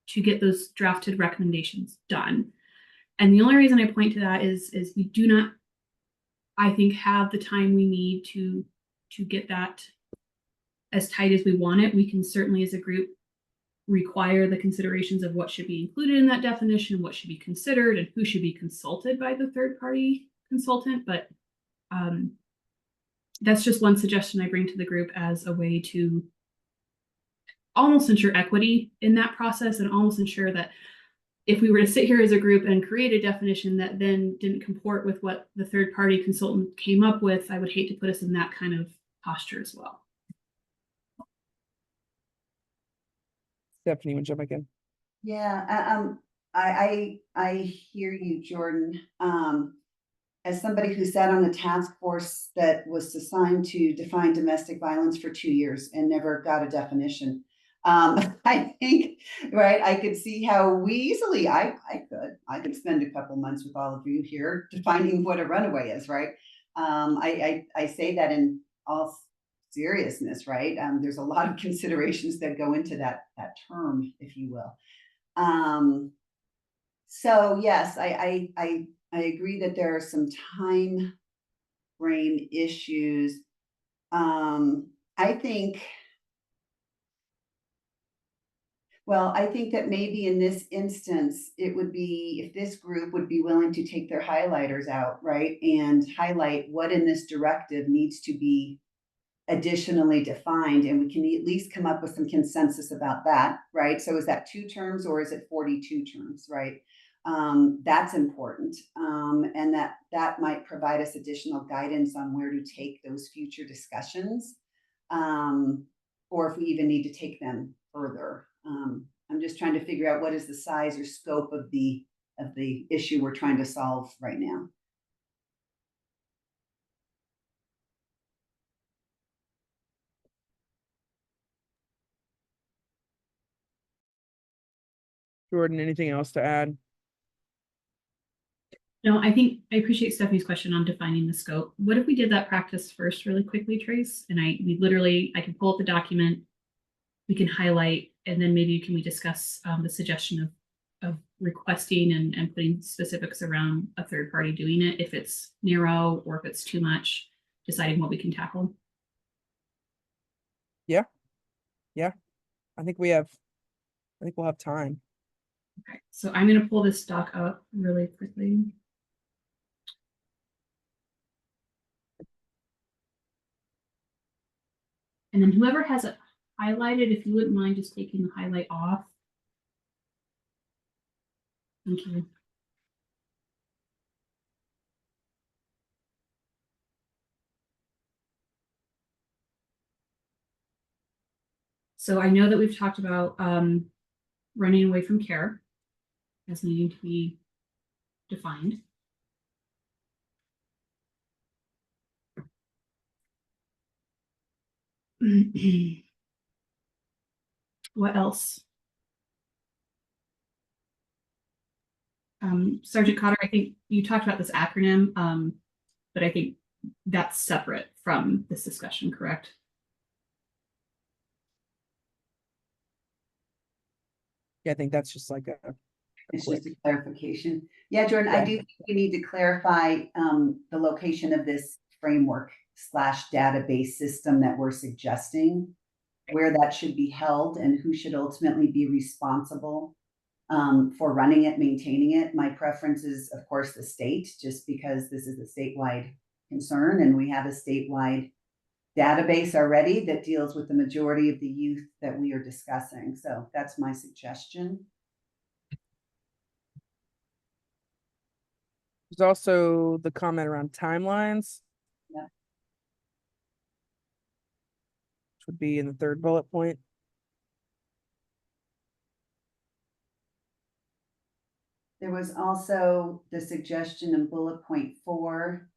to get those drafted recommendations done. And the only reason I point to that is we do not, I think, have the time we need to get that as tight as we want it. We can certainly, as a group, require the considerations of what should be included in that definition, what should be considered, and who should be consulted by the third-party consultant. But that's just one suggestion I bring to the group as a way to almost ensure equity in that process, and almost ensure that if we were to sit here as a group and create a definition that then didn't comport with what the third-party consultant came up with, I would hate to put us in that kind of posture as well. Stephanie, you want to jump back in? Yeah, I hear you, Jordan. As somebody who sat on the task force that was assigned to define domestic violence for 2 years and never got a definition, I think, right, I could see how we easily, I could spend a couple months with all of you here defining what a runaway is, right? I say that in all seriousness, right? There's a lot of considerations that go into that term, if you will. So yes, I agree that there are some time frame issues. I think that maybe in this instance, it would be, if this group would be willing to take their highlighters out, right, and highlight what in this directive needs to be additionally defined, and we can at least come up with some consensus about that, right? So is that 2 terms or is it 42 terms, right? That's important. And that might provide us additional guidance on where to take those future discussions. Or if we even need to take them further. I'm just trying to figure out what is the size or scope of the issue we're trying to solve right now. Jordan, anything else to add? No, I appreciate Stephanie's question on defining the scope. What if we did that practice first really quickly, Trace? And I can pull up the document, we can highlight, and then maybe we discuss the suggestion of requesting and putting specifics around a third party doing it, if it's narrow or if it's too much, deciding what we can tackle. Yeah, I think we'll have time. Okay, so I'm going to pull this doc up really quickly. And then whoever has it highlighted, if you wouldn't mind just taking the highlight off. Thank you. So I know that we've talked about running away from care as needing to be defined. What else? Sergeant Cotter, I think you talked about this acronym, but I think that's separate from this discussion, correct? Yeah, I think that's just like a It's quick. just a clarification. Yeah, Jordan, I do think we need to clarify the location of this framework / database system that we're suggesting, where that should be held and who should ultimately be responsible for running it, maintaining it. My preference is, of course, the state, just because this is a statewide concern and we have a statewide database already that deals with the majority of the youth that we are discussing. So that's my suggestion. There's also the comment around timelines. Yeah. Which would be in the third bullet point. There was also the suggestion in bullet point 4.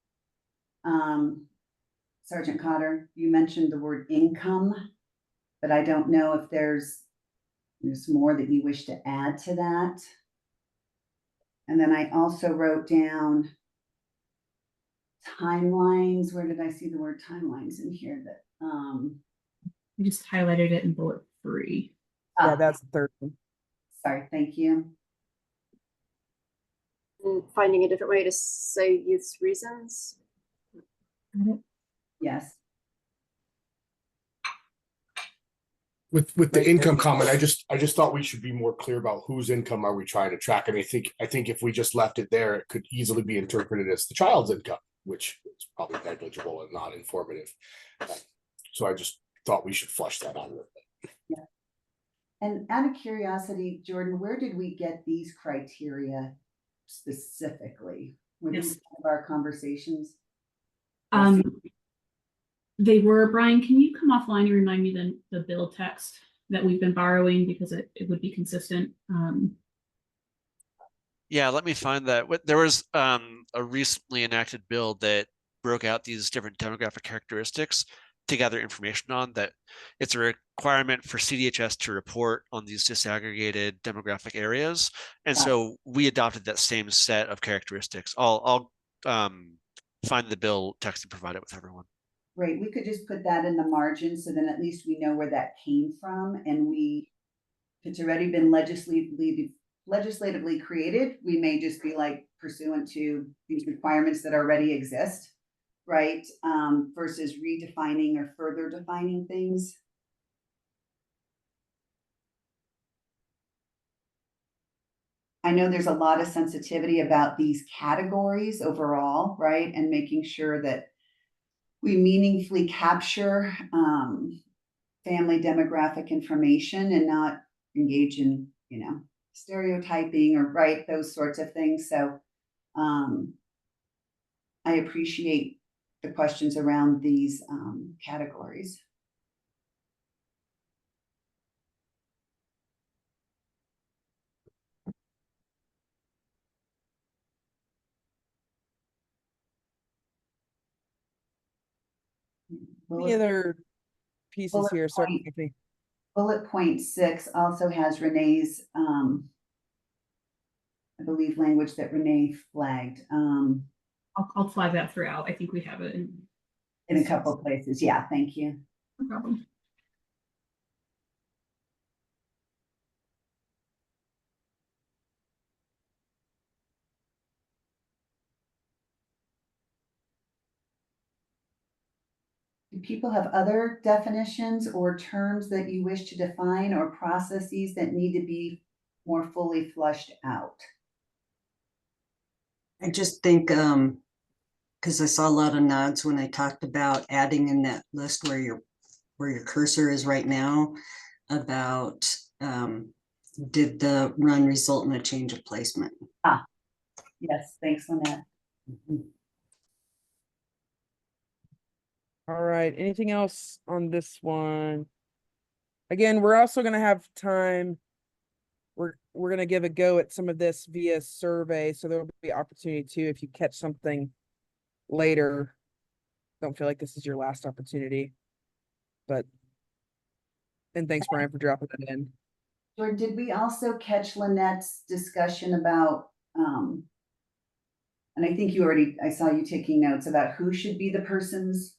Sergeant Cotter, you mentioned the word income, but I don't know if there's more that you wish to add to that. And then I also wrote down timelines. Where did I see the word timelines in here? That I just highlighted it in bullet 3. Yeah, that's the third one. Sorry, thank you. And finding a different way to say youth's reasons. Yes. With the income comment, I just thought we should be more clear about whose income are we trying to track. And I think if we just left it there, it could easily be interpreted as the child's income, which is probably negligible and not informative. So I just thought we should flush that out a little bit. Yeah. And out of curiosity, Jordan, where did we get these criteria specifically? Were these part of our conversations? They were, Brian, can you come offline and remind me the bill text that we've been borrowing, because it would be consistent. Yeah, let me find that. There was a recently enacted bill that broke out these different demographic characteristics to gather information on that. It's a requirement for CDHS to report on these disaggregated demographic areas. And so we adopted that same set of characteristics. I'll find the bill text and provide it with everyone. Right, we could just put that in the margin, so then at least we know where that came from, and if it's already been legislatively created, we may just be like pursuant to these requirements that already exist, right? Versus redefining or further defining things. I know there's a lot of sensitivity about these categories overall, right? And making sure that we meaningfully capture family demographic information and not engage in, stereotyping or right, those sorts of things. So I appreciate the questions around these categories. Any other pieces bullet here? Sorry, point. Tiffany. Bullet point 6 also has Renee's, I believe, language that Renee flagged I'll flag that throughout. I think we have it in in a couple of places. Yeah, thank you. no problem. Do people have other definitions or terms that you wish to define or processes that need to be more fully flushed out? I just think, because I saw a lot of nods when I talked about adding in that list where your cursor is right now about did the run result in a change of placement? Yes, thanks, Lynette. All right, anything else on this one? Again, we're also gonna have time. We're gonna give a go at some of this via survey, so there will be opportunity too if you catch something later. Don't feel like this is your last opportunity. But and thanks, Brian, for dropping that in. Jordan, did we also catch Lynette's discussion about, and I think you already, I saw you taking notes about who should be the persons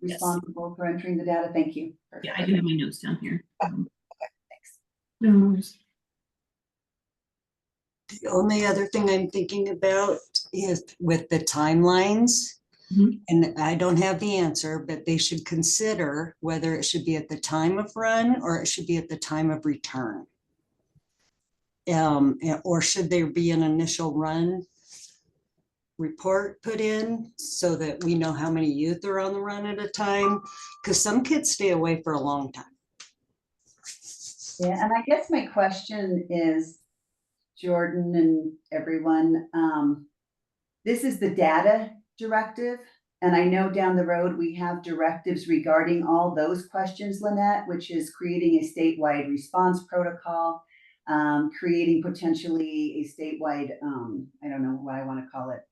Yes. responsible for entering the data? Thank you. Yeah, I do have my notes down here. Thanks. No worries. The only other thing I'm thinking about is with the timelines. Mhm. And I don't have the answer, but they should consider whether it should be at the time of run or it should be at the time of return. Or should there be an initial run report put in so that we know how many youth are on the run at a time? Because some kids stay away for a long time. Yeah, and I guess my question is, Jordan and everyone, this is the data directive. And I know down the road we have directives regarding all those questions, Lynette, which is creating a statewide response protocol, creating potentially a statewide, I don't know what I want to call it,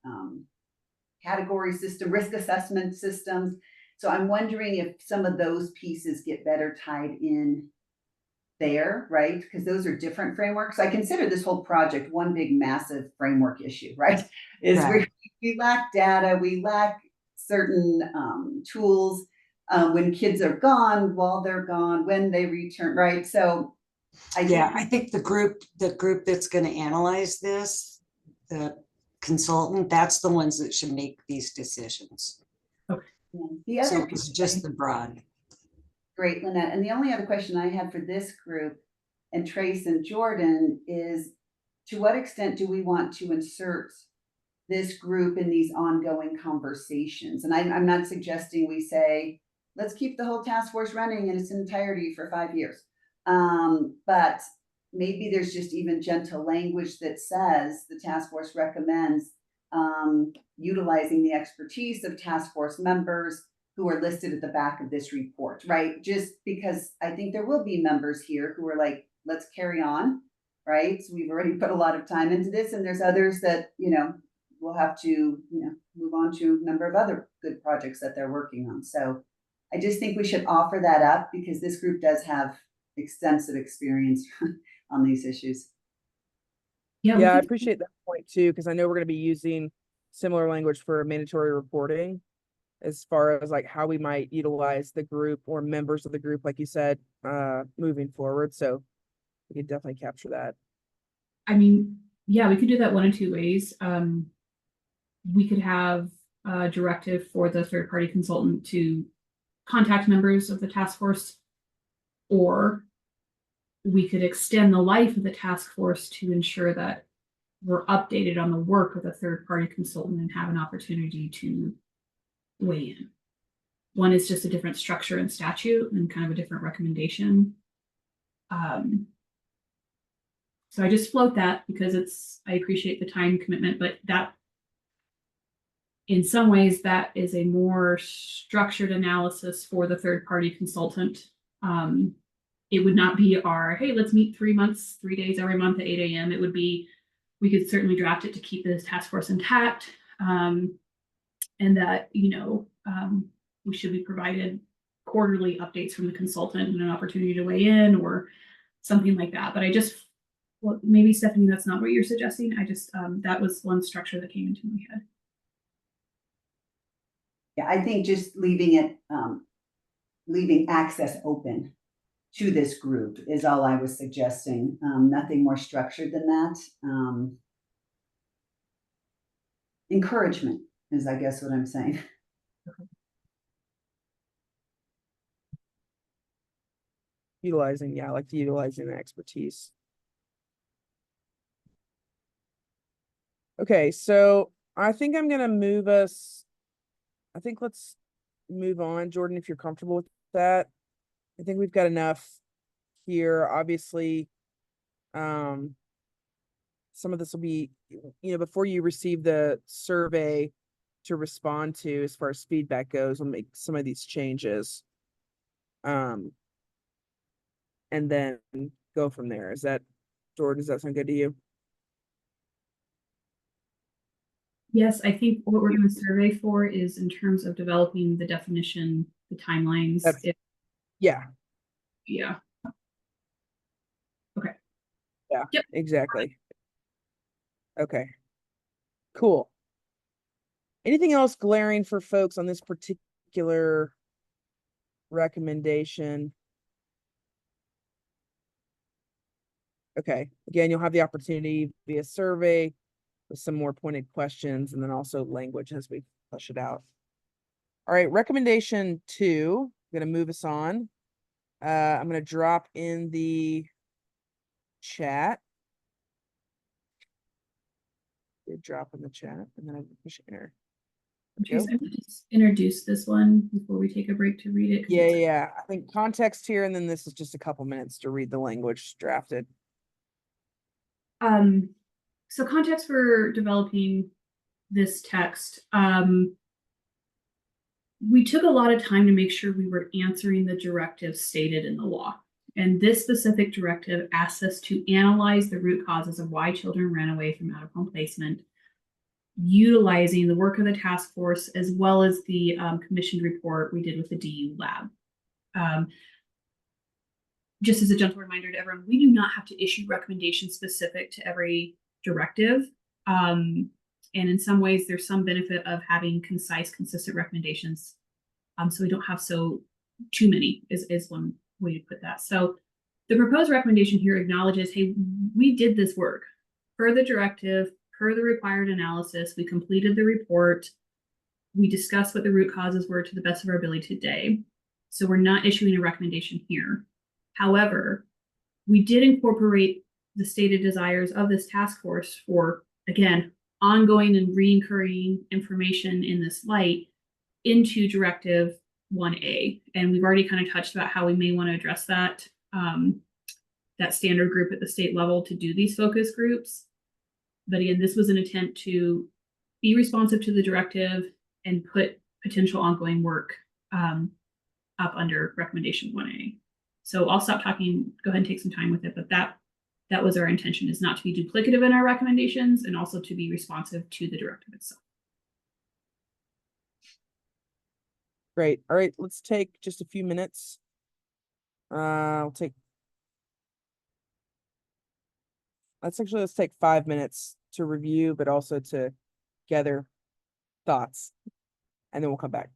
category system, risk assessment systems. So I'm wondering if some of those pieces get better tied in there, right? Because those are different frameworks. I consider this whole project one big massive framework issue, right? Is Right. we lack data, we lack certain tools when kids are gone, while they're gone, when they return, right? So I think the group that's going to analyze this, the consultant, that's the ones that should make these decisions. the So other it's just the broad. Great, Lynette. And the only other question I had for this group and Trace and Jordan is, to what extent do we want to insert this group in these ongoing conversations? And I'm not suggesting we say, let's keep the whole task force running in its entirety for 5 years. But maybe there's just even gentle language that says the task force recommends utilizing the expertise of task force members who are listed at the back of this report, right? Just because I think there will be members here who are like, let's carry on, right? So we've already put a lot of time into this, and there's others that, we'll have to, move on to a number of other good projects that they're working on. So I just think we should offer that up because this group does have extensive experience on these issues. Yeah, I appreciate that point too, because I know we're going to be using similar language for mandatory reporting as far as like how we might utilize the group or members of the group, like you said, moving forward. So we could definitely capture that. I mean, yeah, we could do that one of two ways. We could have a directive for the third-party consultant to contact members of the task force, or we could extend the life of the task force to ensure that we're updated on the work of the third-party consultant and have an opportunity to weigh in. One is just a different structure and statute and kind of a different recommendation. So I just float that because I appreciate the time commitment, but that in some ways that is a more structured analysis for the third party consultant. It would not be our, hey, let's meet 3 months, 3 days every month at 8 a.m. It would be, we could certainly draft it to keep this task force intact. And that, we should be provided quarterly updates from the consultant and an opportunity to weigh in or something like that. But well, maybe Stephanie, that's not what you're suggesting. That was one structure that came into my head. Yeah, I think just leaving access open to this group is all I was suggesting. Nothing more structured than that. Encouragement is, I guess, what I'm saying. Utilizing the expertise. Okay, so I think I'm gonna move us. I think let's move on, Jordan, if you're comfortable with that. I think we've got enough here. Obviously, some of this will be, before you receive the survey to respond to as far as feedback goes, we'll make some of these changes. And then go from there. Jordan, does that sound good to you? Yes, I think what we're going to survey for is in terms of developing the definition, the timelines. Yeah. Yeah. Okay. Yeah, Yep. Exactly. Okay, cool. Anything else glaring for folks on this particular recommendation? Okay, again, you'll have the opportunity via survey with some more pointed questions and then also language as we flesh it out. All right, recommendation 2, I'm going to move us on. I'm going to drop in the chat. Drop in the chat and then I push enter. Trace, I would just introduce this one before we take a break to read it. Yeah. I think context here, and then this is just a couple minutes to read the language drafted. So context for developing this text. We took a lot of time to make sure we were answering the directives stated in the law. And this specific directive asks us to analyze the root causes of why children ran away from out-of-home placement, utilizing the work of the task force as well as the commissioned report we did with the DU lab. Just as a gentle reminder to everyone, we do not have to issue recommendations specific to every directive. And in some ways, there's some benefit of having concise, consistent recommendations. So we don't have too many is one way to put that. So the proposed recommendation here acknowledges, hey, we did this work per the directive, per the required analysis. We completed the report. We discussed what the root causes were to the best of our ability today. So we're not issuing a recommendation here. However, we did incorporate the stated desires of this task force for, again, ongoing and recurring information in this light into Directive 1A. And we've already kind of touched about how we may want to address that, that standard group at the state level to do these focus groups. But again, this was an attempt to be responsive to the directive and put potential ongoing work up under Recommendation 1A. So I'll stop talking, go ahead and take some time with it, but that was our intention, is not to be duplicative in our recommendations and also to be responsive to the directive itself. Great. All right, let's take just a few minutes. Let's take 5 minutes to review, but also to gather thoughts, and then we'll come back.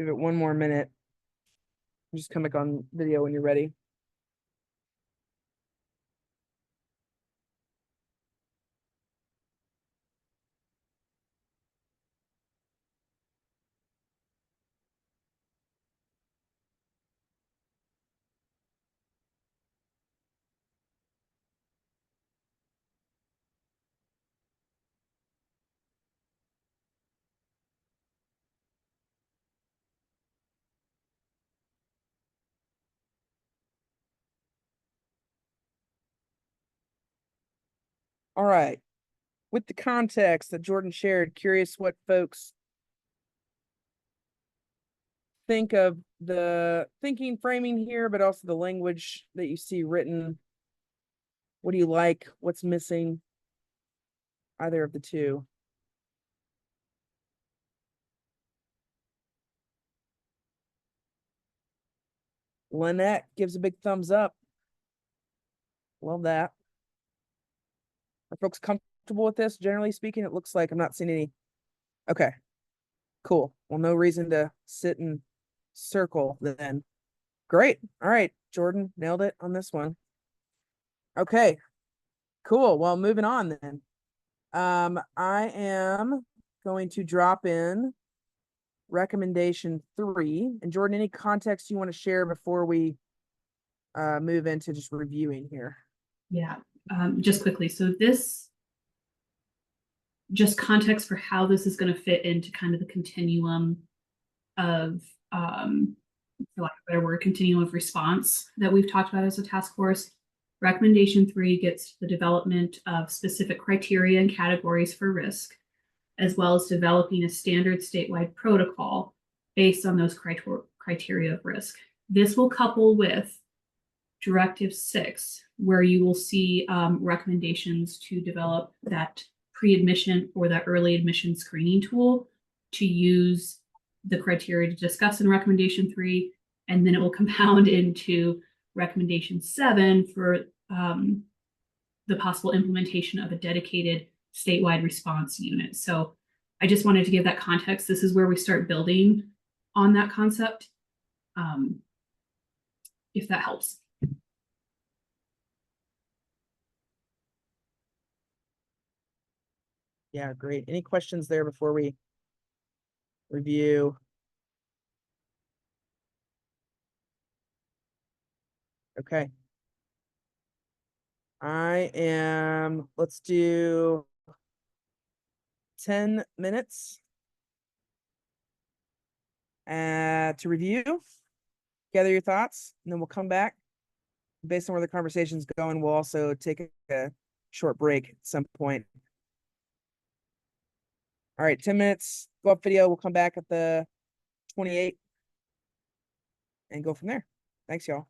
Give it one more minute. Just come back on video when you're ready. All right. With the context that Jordan shared, curious what folks think of the thinking framing here, but also the language that you see written. What do you like? What's missing? Either of the two. Lynette gives a big thumbs up. Love that. Are folks comfortable with this? Generally speaking, it looks like I'm not seeing any. Okay, cool. Well, no reason to sit and circle then. Great. All right, Jordan nailed it on this one. Okay, cool. Well, moving on then. I am going to drop in recommendation 3. And Jordan, any context you want to share before we move into just reviewing here? Yeah, just quickly. So this, just context for how this is going to fit into kind of the continuum of, for lack of a better word, continuum of response that we've talked about as a task force. Recommendation 3 gets the development of specific criteria and categories for risk, as well as developing a standard statewide protocol based on those criteria of risk. This will couple with Directive 6, where you will see recommendations to develop that pre-admission or that early admission screening tool to use the criteria to discuss in Recommendation 3, and then it will compound into Recommendation 7 for the possible implementation of a dedicated statewide response unit. So I just wanted to give that context. This is where we start building on that concept, if that helps. Yeah, great. Any questions there before we review? Okay. Let's do 10 minutes to review, gather your thoughts, and then we'll come back. Based on where the conversation's going, we'll also take a short break at some point. All right, 10 minutes, go up video. We'll come back at the 28 and go from there. Thanks, y'all.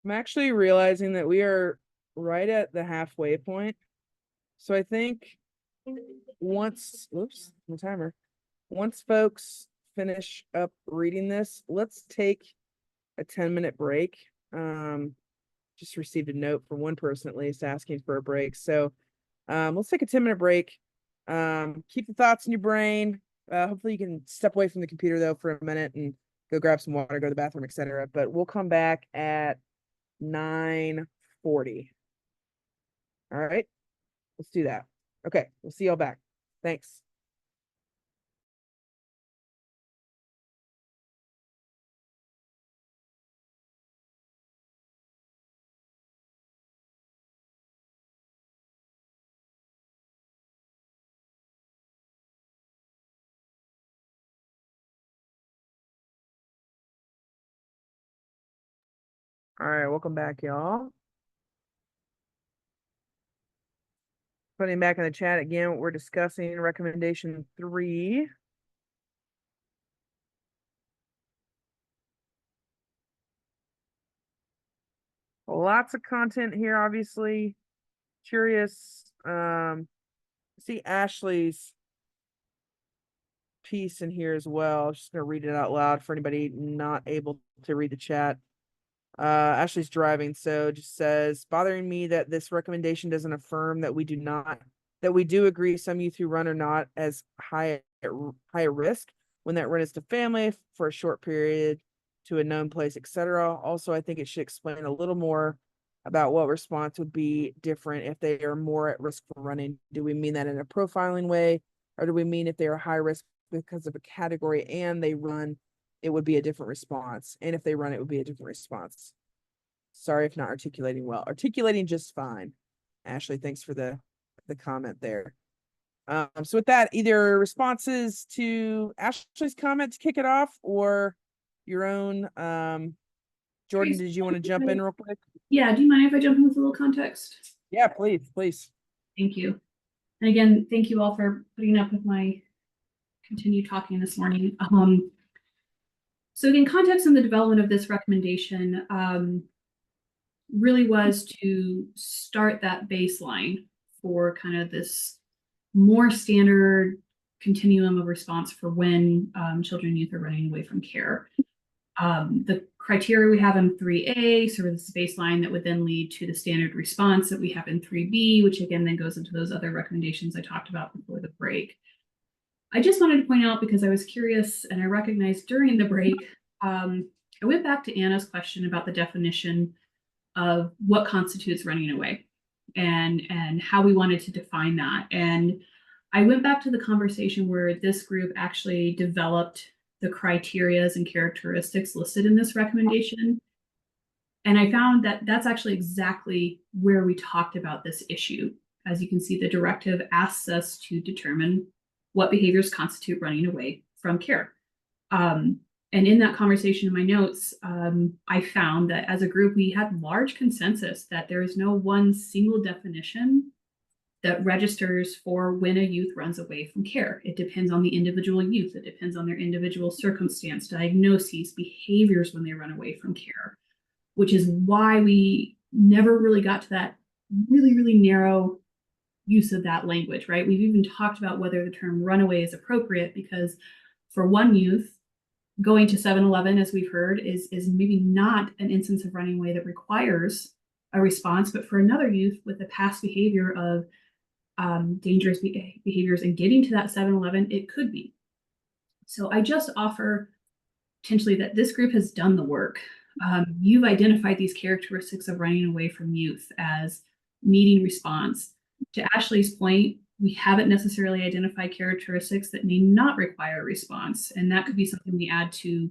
I'm actually realizing that we are right at the halfway point. So I think oops, my timer. Once folks finish up reading this, let's take a 10-minute break. Just received a note from one person at least asking for a break. So let's take a 10-minute break. Keep the thoughts in your brain. Hopefully you can step away from the computer though for a minute and go grab some water, go to the bathroom, etc. But we'll come back at 9:40. All right, let's do that. Okay, we'll see y'all back. Thanks. All right, welcome back, y'all. Putting back in the chat again, what we're discussing, recommendation 3. Lots of content here, obviously. Curious. See Ashley's piece in here as well. Just gonna read it out loud for anybody not able to read the chat. Ashley's driving, so just says, bothering me that this recommendation doesn't affirm that we do agree some youth who run are not as high risk when that run is to family for a short period to a known place, etc. Also, I think it should explain a little more about what response would be different if they are more at risk for running. Do we mean that in a profiling way, or do we mean if they are high risk because of a category and they run, it would be a different response? And if they run, it would be a different response. Sorry if not articulating well. Articulating just fine. Ashley, thanks for the comment there. So with that, either responses to Ashley's comment to kick it off or your own. Jordan, did you want to jump in real quick? Yeah, do you mind if I jump in with a little context? Yeah, please. Thank you. And again, thank you all for putting up with my continued talking this morning. So again, context in the development of this recommendation really was to start that baseline for kind of this more standard continuum of response for when children and youth are running away from care. The criteria we have in 3A, sort of this baseline that would then lead to the standard response that we have in 3B, which again then goes into those other recommendations I talked about before the break. I just wanted to point out, because I was curious and I recognized during the break I went back to Anna's question about the definition of what constitutes running away and how we wanted to define that. And I went back to the conversation where this group actually developed the criterias and characteristics listed in this recommendation. And I found that that's actually exactly where we talked about this issue. As you can see, the directive asks us to determine what behaviors constitute running away from care. And in that conversation in my notes, I found that as a group, we had large consensus that there is no one single definition that registers for when a youth runs away from care. It depends on the individual youth. It depends on their individual circumstance, diagnoses, behaviors when they run away from care, which is why we never really got to that really, really narrow use of that language, right? We've even talked about whether the term runaway is appropriate because for one youth, going to 7-Eleven, as we've heard, is maybe not an instance of running away that requires a response, but for another youth with a past behavior of dangerous behaviors and getting to that 7-Eleven, it could be. So I just offer potentially that this group has done the work. You've identified these characteristics of running away from youth as needing response. To Ashley's point, we haven't necessarily identified characteristics that may not require a response, and that could be something we add to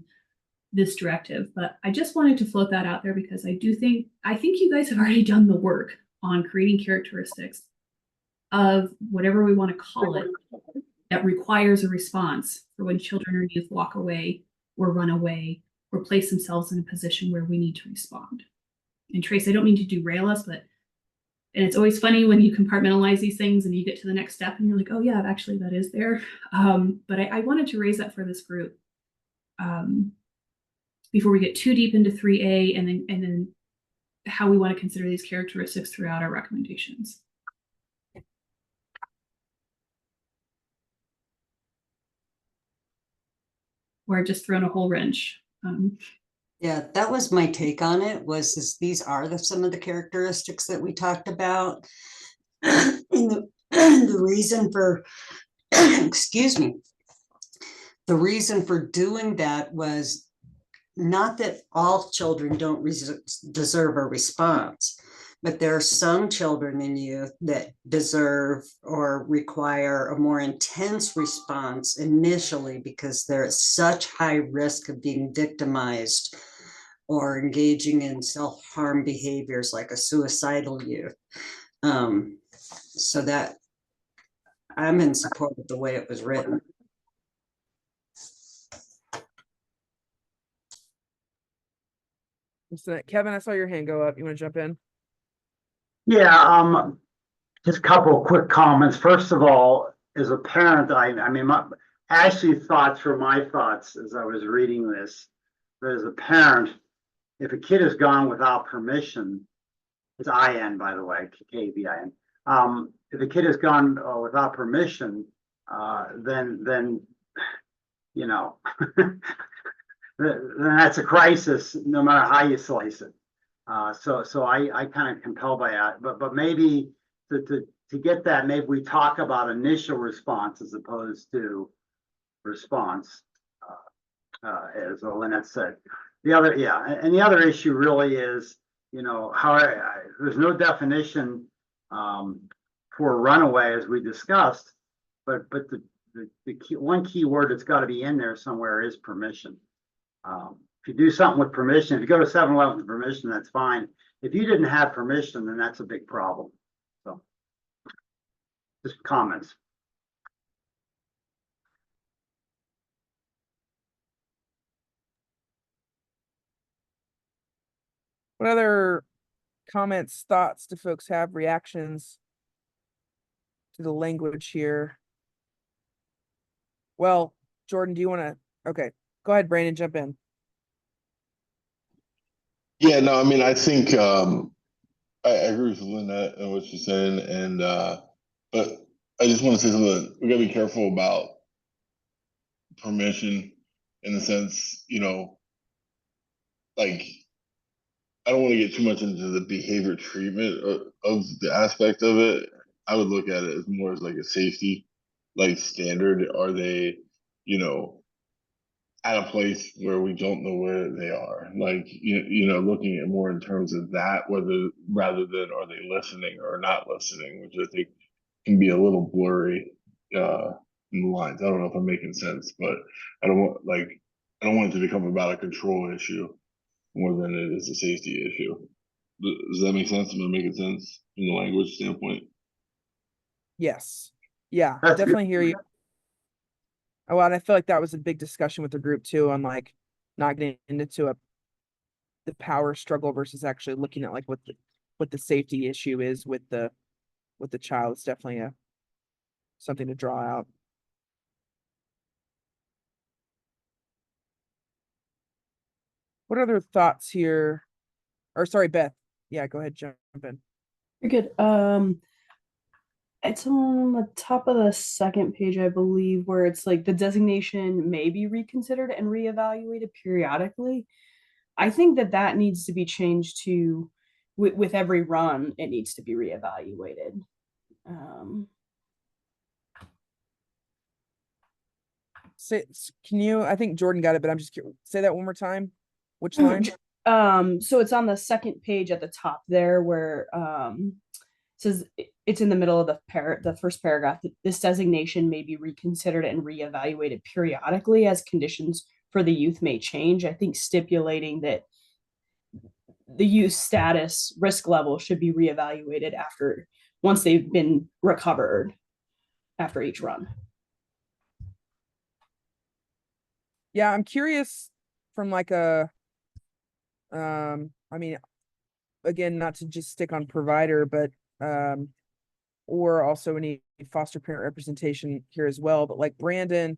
this directive. But I just wanted to float that out there because I think you guys have already done the work on creating characteristics of whatever we want to call it that requires a response for when children or youth walk away or run away or place themselves in a position where we need to respond. And Trace, I don't mean to derail us, but and it's always funny when you compartmentalize these things and you get to the next step and you're like, oh yeah, actually that is there. But I wanted to raise that for this group before we get too deep into 3A and then how we want to consider these characteristics throughout our recommendations. Or I've just thrown a whole wrench. Yeah, that was my take on it, these are some of the characteristics that we talked about. And the reason for, excuse me, the reason for doing that was not that all children don't deserve a response, but there are some children and youth that deserve or require a more intense response initially because they're at such high risk of being victimized or engaging in self-harm behaviors like a suicidal youth. So that I'm in support of the way it was written. Kevin, I saw your hand go up. You want to jump in? Yeah, just a couple of quick comments. First of all, as a parent, I mean, Ashley thoughts were my thoughts as I was reading this. But as a parent, if a kid is gone without permission, it's IN, by the way, KVIN. If a kid has gone without permission, then you know, then that's a crisis, no matter how you slice it. So I kind of compelled by that, but maybe to get that, maybe we talk about initial response as opposed to response, as Lynette said. The other issue really is, you know, how there's no definition for runaway as we discussed, but the one key word that's got to be in there somewhere is permission. If you do something with permission, if you go to 7-Eleven with permission, that's fine. If you didn't have permission, then that's a big problem. So, just comments. What other comments, thoughts do folks have, reactions to the language here? Well, Jordan, do you want to? Okay, go ahead, Brandon, jump in. Yeah, no, I mean, I think I agree with Lynette and what she's saying, and but I just want to say something. We gotta be careful about permission in the sense, you know, like I don't want to get too much into the behavior treatment of the aspect of it. I would look at it as more as like a safety, like standard. Are they, you know, at a place where we don't know where they are. Like, looking at more in terms of that, rather than are they listening or not listening, which I think can be a little blurry in the lines. I don't know if I'm making sense, but I don't want it to become about a control issue more than it is a safety issue. Does that make sense? Am I making sense from the language standpoint? Yes. Yeah, That's definitely hear you. Oh, and I feel like that was a big discussion with the group too, on like not getting into the power struggle versus actually looking at like what the safety issue is with the child. It's definitely something to draw out. What other thoughts here? Or sorry, Beth. Yeah, go ahead, jump in. You're good. It's on the top of the second page, I believe, where it's like the designation may be reconsidered and reevaluated periodically. I think that needs to be changed to with every run, it needs to be reevaluated. Can you? I think Jordan got it, but I'm just curious. Say that one more time. Which line? So it's on the second page at the top there, where says it's in the middle of the first paragraph. This designation may be reconsidered and reevaluated periodically as conditions for the youth may change. I think stipulating that the youth status risk level should be reevaluated once they've been recovered after each run. Yeah, I'm curious from like I mean, again, not to just stick on provider, but or also any foster parent representation here as well. But like Brandon,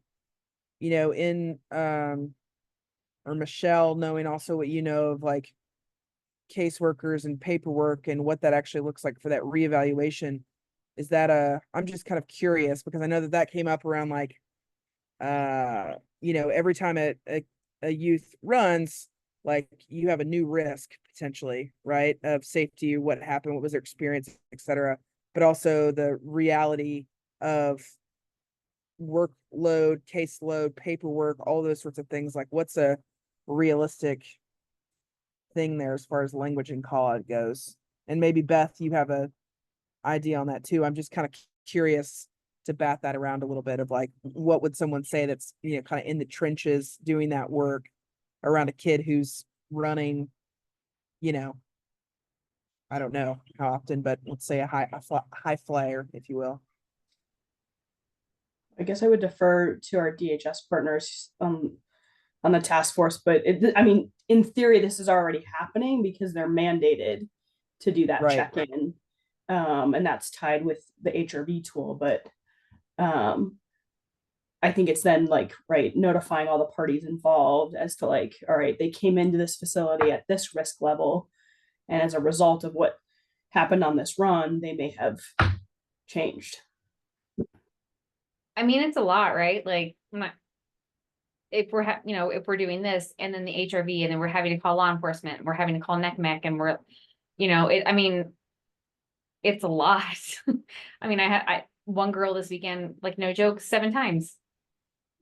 in or Michelle, knowing also what you know of like caseworkers and paperwork and what that actually looks like for that reevaluation. Is that I'm just kind of curious because I know that came up around like every time a youth runs, like you have a new risk potentially, right? Of safety, what happened, what was their experience, etc. But also the reality of workload, caseload, paperwork, all those sorts of things. Like what's a realistic thing there as far as language and call out goes? And maybe Beth, you have a idea on that too. I'm just kind of curious to bat that around a little bit of like, what would someone say that's, kind of in the trenches doing that work around a kid who's running, I don't know how often, but let's say a high flyer, if you will. I guess I would defer to our DHS partners on the task force, but in theory, this is already happening because they're mandated to do that check-in, and that's tied with the HRV tool. But I think it's then notifying all the parties involved as to all right, they came into this facility at this risk level, and as a result of what happened on this run, they may have changed. I mean, it's a lot, right? Like, if we're if we're doing this and then the HRV and then we're having to call law enforcement, and we're having to call NECMEC, and we're, it's a lot. I mean, I one girl this weekend, like no joke, 7 times,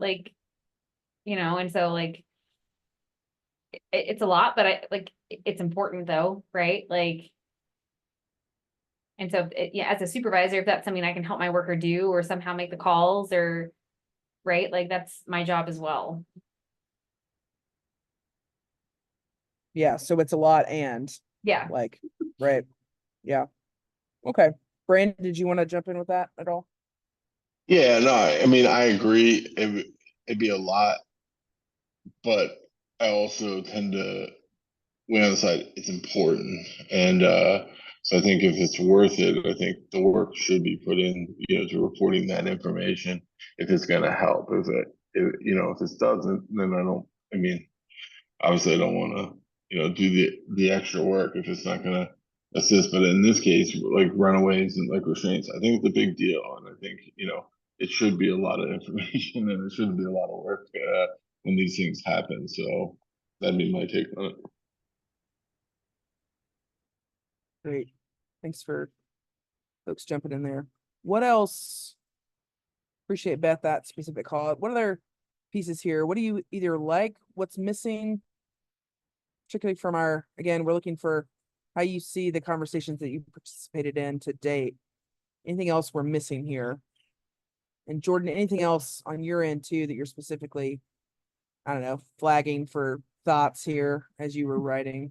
and so it's a lot, but it's important though, right? And so, as a supervisor, if that's something I can help my worker do or somehow make the calls or, right, that's my job as well. Yeah, so it's a lot and. Yeah. Right. Yeah. Okay. Brandon, did you want to jump in with that at all? Yeah, no, I mean, I agree. It'd be a lot, but I also tend to wait on the side, it's important. And so I think if it's worth it, I think the work should be put in, to reporting that information if it's going to help. If it doesn't, then obviously I don't want to, do the extra work if it's not going to assist. But in this case, like runaways and like restraints, I think it's a big deal. And I think, it should be a lot of information and it shouldn't be a lot of work when these things happen. So that'd be my take on it. Great. Thanks for folks jumping in there. What else? Appreciate Beth, that specific call out. What other pieces here. What do you either like, what's missing? Particularly from again, we're looking for how you see the conversations that you participated in to date. Anything else we're missing here? And Jordan, anything else on your end too that you're specifically, I don't know, flagging for thoughts here as you were writing?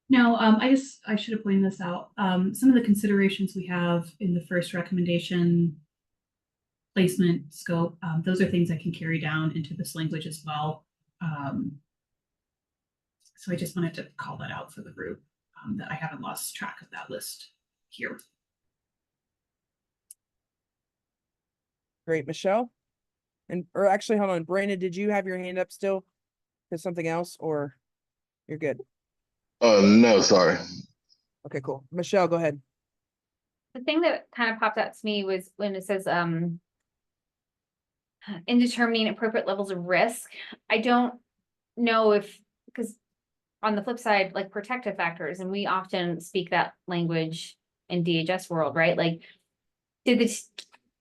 No, I guess I should have pointed this out. Some of the considerations we have in the first recommendation, placement, scope, those are things I can carry down into this language as well. So I just wanted to call that out for the group, that I haven't lost track of that list here. Great, Michelle. Or actually, hold on, Brandon, did you have your hand up still for something else, or you're good? No, sorry. Okay, cool. Michelle, go ahead. The thing that kind of popped out to me was when it says, in determining appropriate levels of risk. I don't know if, because on the flip side, like protective factors, and we often speak that language in DHS world, right? Like, did the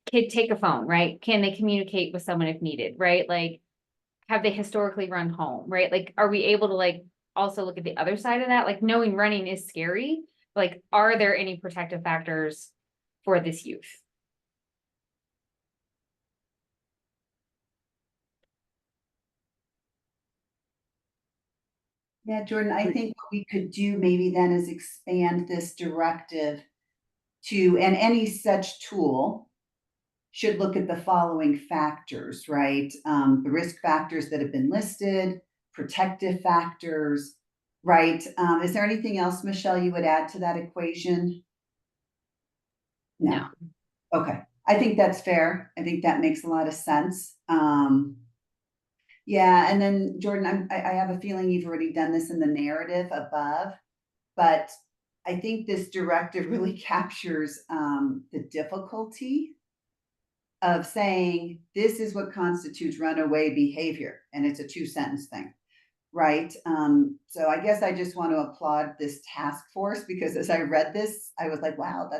kid take a phone, right? Can they communicate with someone if needed, right? Like, have they historically run home, right? Like, are we able to like also look at the other side of that? Like, knowing running is scary. Like, are there any protective factors for this youth? Yeah, Jordan, I think what we could do maybe then is expand this directive to, and any such tool should look at the following factors, right? The risk factors that have been listed, protective factors, right? Is there anything else, Michelle, you would add to that equation? No. Okay, I think that's fair. I think that makes a lot of sense. Yeah, and then Jordan, I have a feeling you've already done this in the narrative above, but I think this directive really captures the difficulty of saying this is what constitutes runaway behavior, and it's a 2-sentence thing, right? So I guess I just want to applaud this task force, because as I read this, I was like, wow,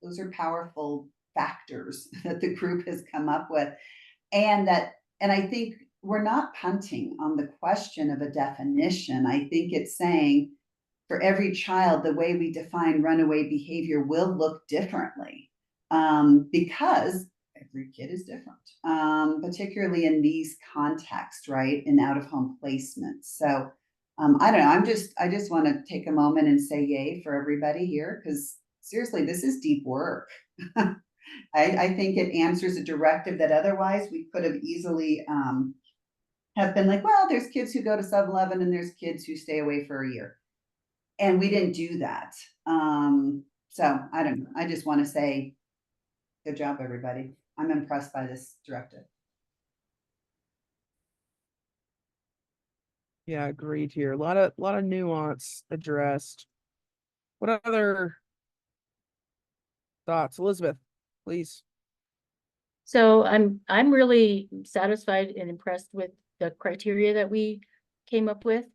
those are powerful factors that the group has come up with, and I think we're not punting on the question of a definition. I think it's saying for every child, the way we define runaway behavior will look differently, because every kid is different, particularly in these contexts, right? In out-of-home placements. So I don't know. I just want to take a moment and say yay for everybody here, because seriously, this is deep work. I think it answers a directive that otherwise we could have easily have been like, well, there's kids who go to 7-Eleven and there's kids who stay away for a year. And we didn't do that. So I don't know. I just want to say, good job, everybody. I'm impressed by this directive. Yeah, agreed here. A lot of nuance addressed. What other thoughts? Elizabeth, please. So I'm really satisfied and impressed with the criteria that we came up with.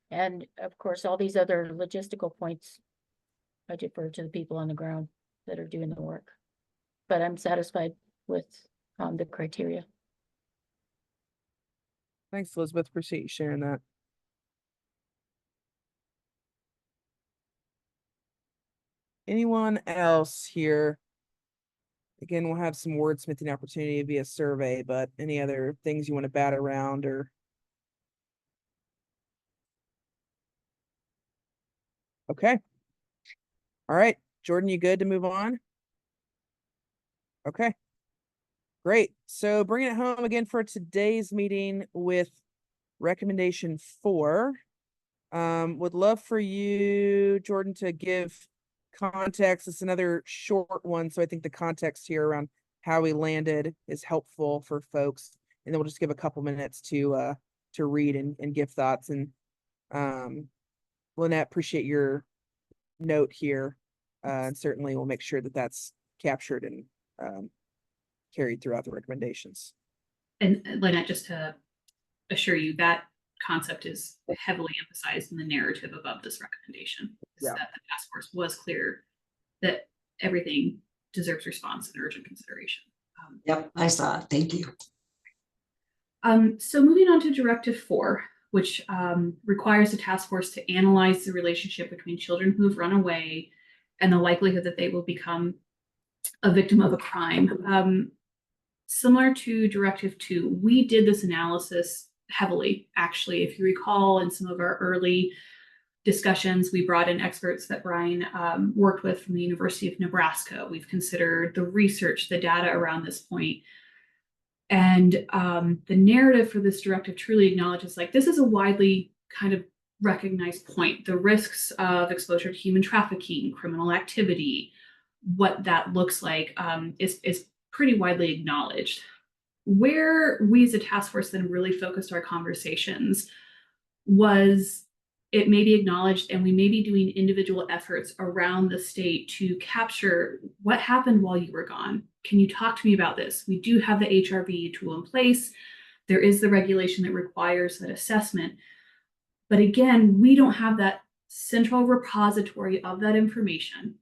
And of course, all these other logistical points, I defer to the people on the ground that are doing the work. But I'm satisfied with the criteria. Thanks, Elizabeth. Appreciate you sharing that. Anyone else here? Again, we'll have some wordsmithing opportunity via survey, but any other things you want to bat around or? Okay. All right, Jordan, you good to move on? Okay. Great. So bringing it home again for today's meeting with recommendation 4. Would love for you, Jordan, to give context. It's another short one, so I think the context here around how we landed is helpful for folks. And then we'll just give a couple minutes to read and give thoughts. And Lynette, appreciate your note here. And certainly we'll make sure that that's captured and carried throughout the recommendations. And Lynette, just to assure you, that concept is heavily emphasized in the narrative above this recommendation. Yeah. That the task force was clear that everything deserves response and urgent consideration. Yep, I saw it. Thank you. So moving on to Directive 4, which requires the task force to analyze the relationship between children who have run away and the likelihood that they will become a victim of a crime. Similar to Directive 2, we did this analysis heavily, actually. If you recall, in some of our early discussions, we brought in experts that Brian worked with from the University of Nebraska. We've considered the research, the data around this point. And the narrative for this directive truly acknowledges, like, this is a widely kind of recognized point. The risks of exposure to human trafficking, criminal activity, what that looks like is pretty widely acknowledged. Where we as a task force then really focused our conversations was, it may be acknowledged and we may be doing individual efforts around the state to capture what happened while you were gone. Can you talk to me about this? We do have the HRV tool in place. There is the regulation that requires that assessment. But again, we don't have that central repository of that information.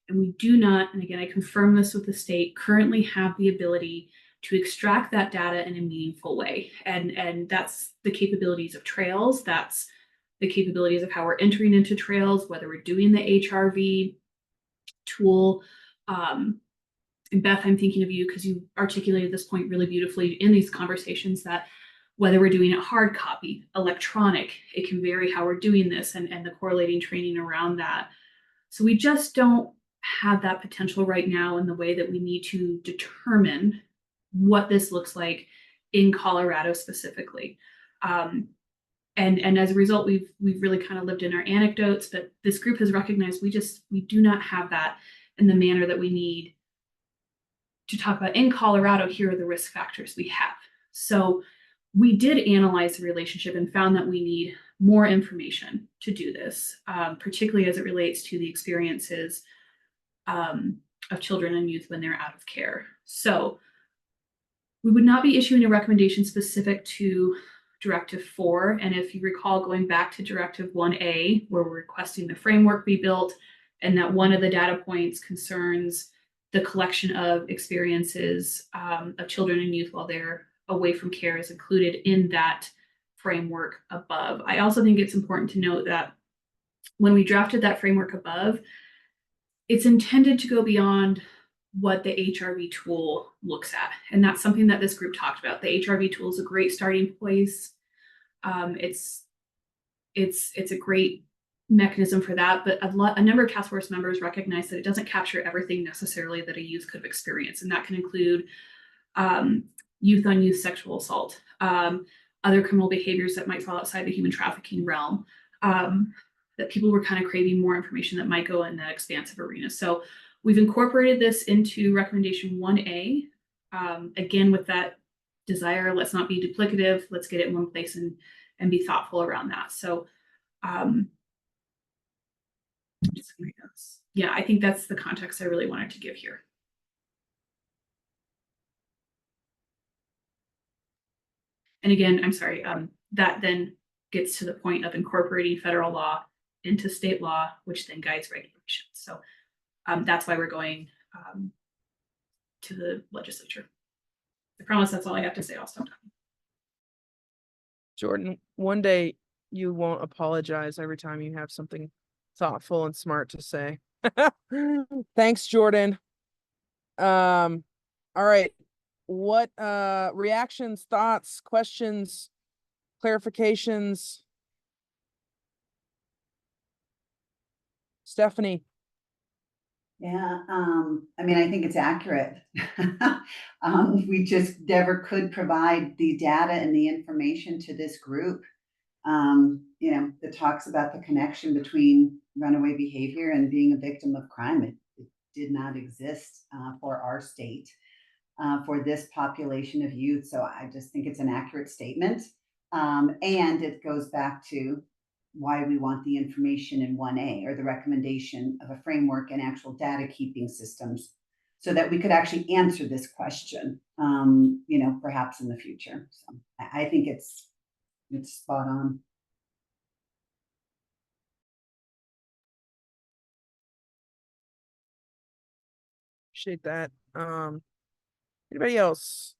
And we do not, and again, I confirm this with the state, currently have the ability to extract that data in a meaningful way. And that's the capabilities of trails. That's the capabilities of how we're entering into trails, whether we're doing the HRV tool. And Beth, I'm thinking of you because you articulated this point really beautifully in these conversations, that whether we're doing it hard copy, electronic, it can vary how we're doing this and the correlating training around that. So we just don't have that potential right now in the way that we need to determine what this looks like in Colorado specifically. And as a result, we've really kind of lived in our anecdotes, but this group has recognized we do not have that in the manner that we need to talk about in Colorado. Here are the risk factors we have. So we did analyze the relationship and found that we need more information to do this, particularly as it relates to the experiences of children and youth when they're out of care. So we would not be issuing a recommendation specific to Directive 4. And if you recall, going back to Directive 1A, where we're requesting the framework be built, and that one of the data points concerns the collection of experiences of children and youth while they're away from care, is included in that framework above. I also think it's important to note that when we drafted that framework above, it's intended to go beyond what the HRV tool looks at. And that's something that this group talked about. The HRV tool is a great starting place. It's a great mechanism for that, but a number of task force members recognize that it doesn't capture everything necessarily that a youth could have experienced. And that can include youth on youth sexual assault, other criminal behaviors that might fall outside the human trafficking realm, that people were kind of craving more information that might go in that expansive arena. So we've incorporated this into recommendation 1A, again, with that desire, let's not be duplicative, let's get it in one place and be thoughtful around that. So yeah, I think that's the context I really wanted to give here. And again, I'm sorry, that then gets to the point of incorporating federal law into state law, which then guides regulations. So that's why we're going to the legislature. I promise that's all I have to say. I'll stop talking. Jordan, one day you won't apologize every time you have something thoughtful and smart to say. Thanks, Jordan. All right. What reactions, thoughts, questions, clarifications? Stephanie. Yeah, I mean, I think it's accurate. We just never could provide the data and the information to this group, that talks about the connection between runaway behavior and being a victim of crime. It did not exist for our state, for this population of youth. So I just think it's an accurate statement. And it goes back to why we want the information in 1A, or the recommendation of a framework and actual data keeping systems, so that we could actually answer this question, perhaps in the future. So I think it's spot on. Appreciate that. Anybody else?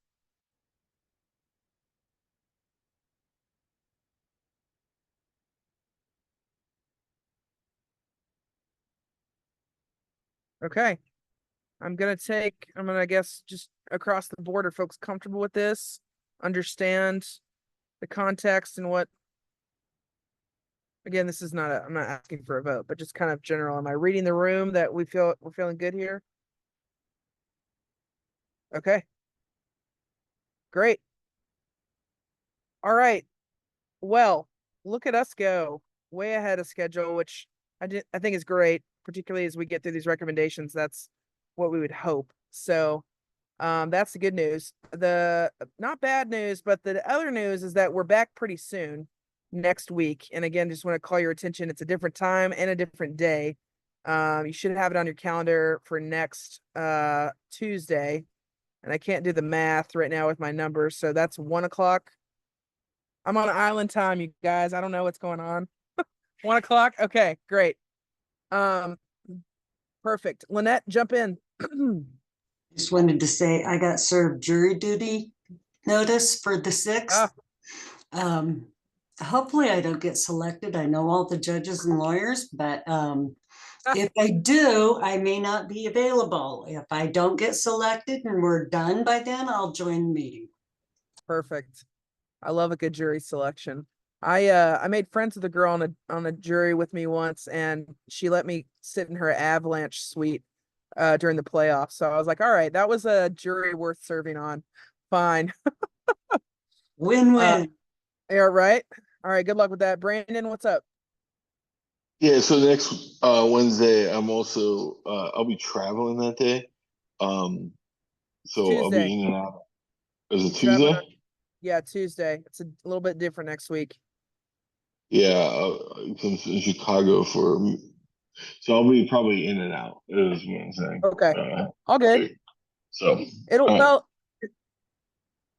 Okay. I'm gonna, I guess, just across the board, are folks comfortable with this? Understand the context and what, again, this is not I'm not asking for a vote, but just kind of general. Am I reading the room that we're feeling good here? Okay. Great. All right. Well, look at us go way ahead of schedule, which I think is great, particularly as we get through these recommendations. That's what we would hope. So that's the good news. The not bad news, but the other news is that we're back pretty soon next week. And again, just want to call your attention. It's a different time and a different day. You should have it on your calendar for next Tuesday. And I can't do the math right now with my numbers. So that's 1 o'clock. I'm on island time, you guys. I don't know what's going on. 1 o'clock. Okay, great. Perfect. Lynette, jump in. Just wanted to say I got served jury duty notice for the 6th. Hopefully I don't get selected. I know all the judges and lawyers, but if I do, I may not be available. If I don't get selected and we're done by then, I'll join the meeting. Perfect. I love a good jury selection. I made friends with a girl on a jury with me once, and she let me sit in her Avalanche suite during the playoffs. So I was like, all right, that was a jury worth serving on. Fine. Win-win. Yeah, right. All right, good luck with that. Brandon, what's up? Yeah, so next Wednesday, I'm also I'll be traveling that day. So I'll Tuesday. be in and out. Is it Traveling Tuesday? Yeah, Tuesday. It's a little bit different next week. Yeah, I'm in Chicago so I'll be probably in and out, is what I'm saying. Okay. All good. So Well,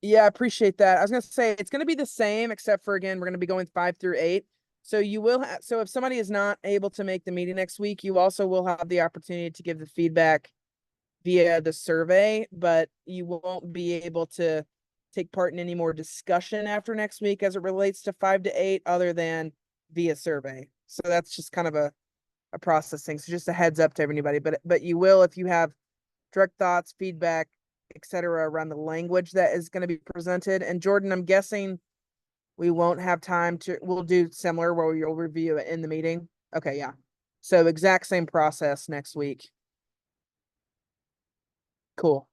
yeah, I appreciate that. I was gonna say it's gonna be the same, except for, again, we're gonna be going 5 through 8. So you will have, so if somebody is not able to make the meeting next week, you also will have the opportunity to give the feedback via the survey, but you won't be able to take part in any more discussion after next week as it relates to 5 to 8, other than via survey. So that's just kind of a process thing. So just a heads up to everybody, but you will, if you have direct thoughts, feedback, etc., around the language that is going to be presented. And Jordan, I'm guessing we won't have time we'll do similar where you'll review it in the meeting. Okay, yeah. So exact same process next week. Cool.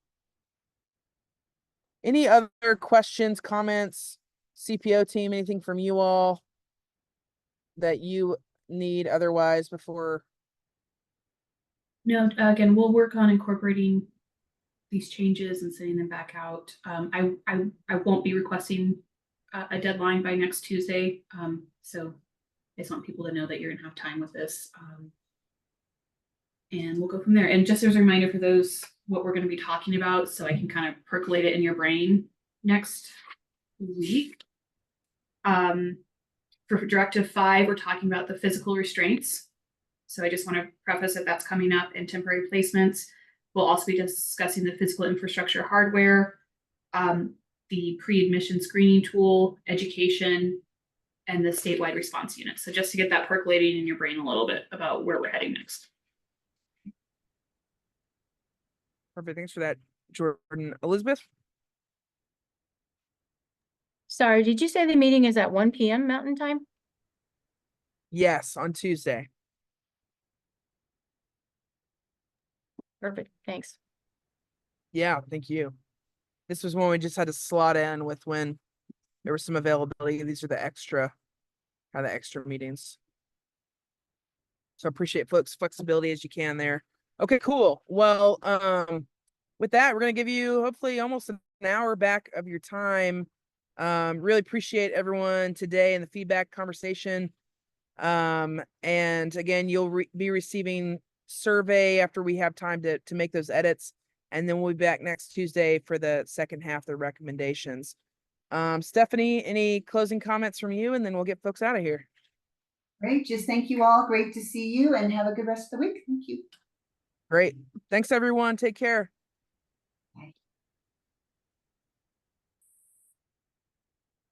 Any other questions, comments, CPO team, anything from you all that you need otherwise before? No, again, we'll work on incorporating these changes and sending them back out. I won't be requesting a deadline by next Tuesday. So I just want people to know that you're gonna have time with this. And we'll go from there. And just as a reminder for those, what we're gonna be talking about, so I can kind of percolate it in your brain next week. For Directive 5, we're talking about the physical restraints. So I just want to preface that that's coming up in temporary placements. We'll also be discussing the physical infrastructure hardware, the pre-admission screening tool, education, and the statewide response unit. So just to get that percolating in your brain a little bit about where we're heading next. Perfect. Thanks for that, Jordan. Elizabeth? Sorry, did you say the meeting is at 1 p.m. Mountain Time? Yes, on Tuesday. Perfect. Thanks. Yeah, thank you. This was when we just had to slot in with when there was some availability. These are the extra meetings. So appreciate folks' flexibility as you can there. Okay, cool. Well, with that, we're gonna give you hopefully almost an hour back of your time. Really appreciate everyone today and the feedback conversation. And again, you'll be receiving survey after we have time to make those edits, and then we'll be back next Tuesday for the second half of the recommendations. Stephanie, any closing comments from you, and then we'll get folks out of here. Great. Just thank you all. Great to see you, and have a good rest of the week. Thank you. Great. Thanks, everyone. Take care.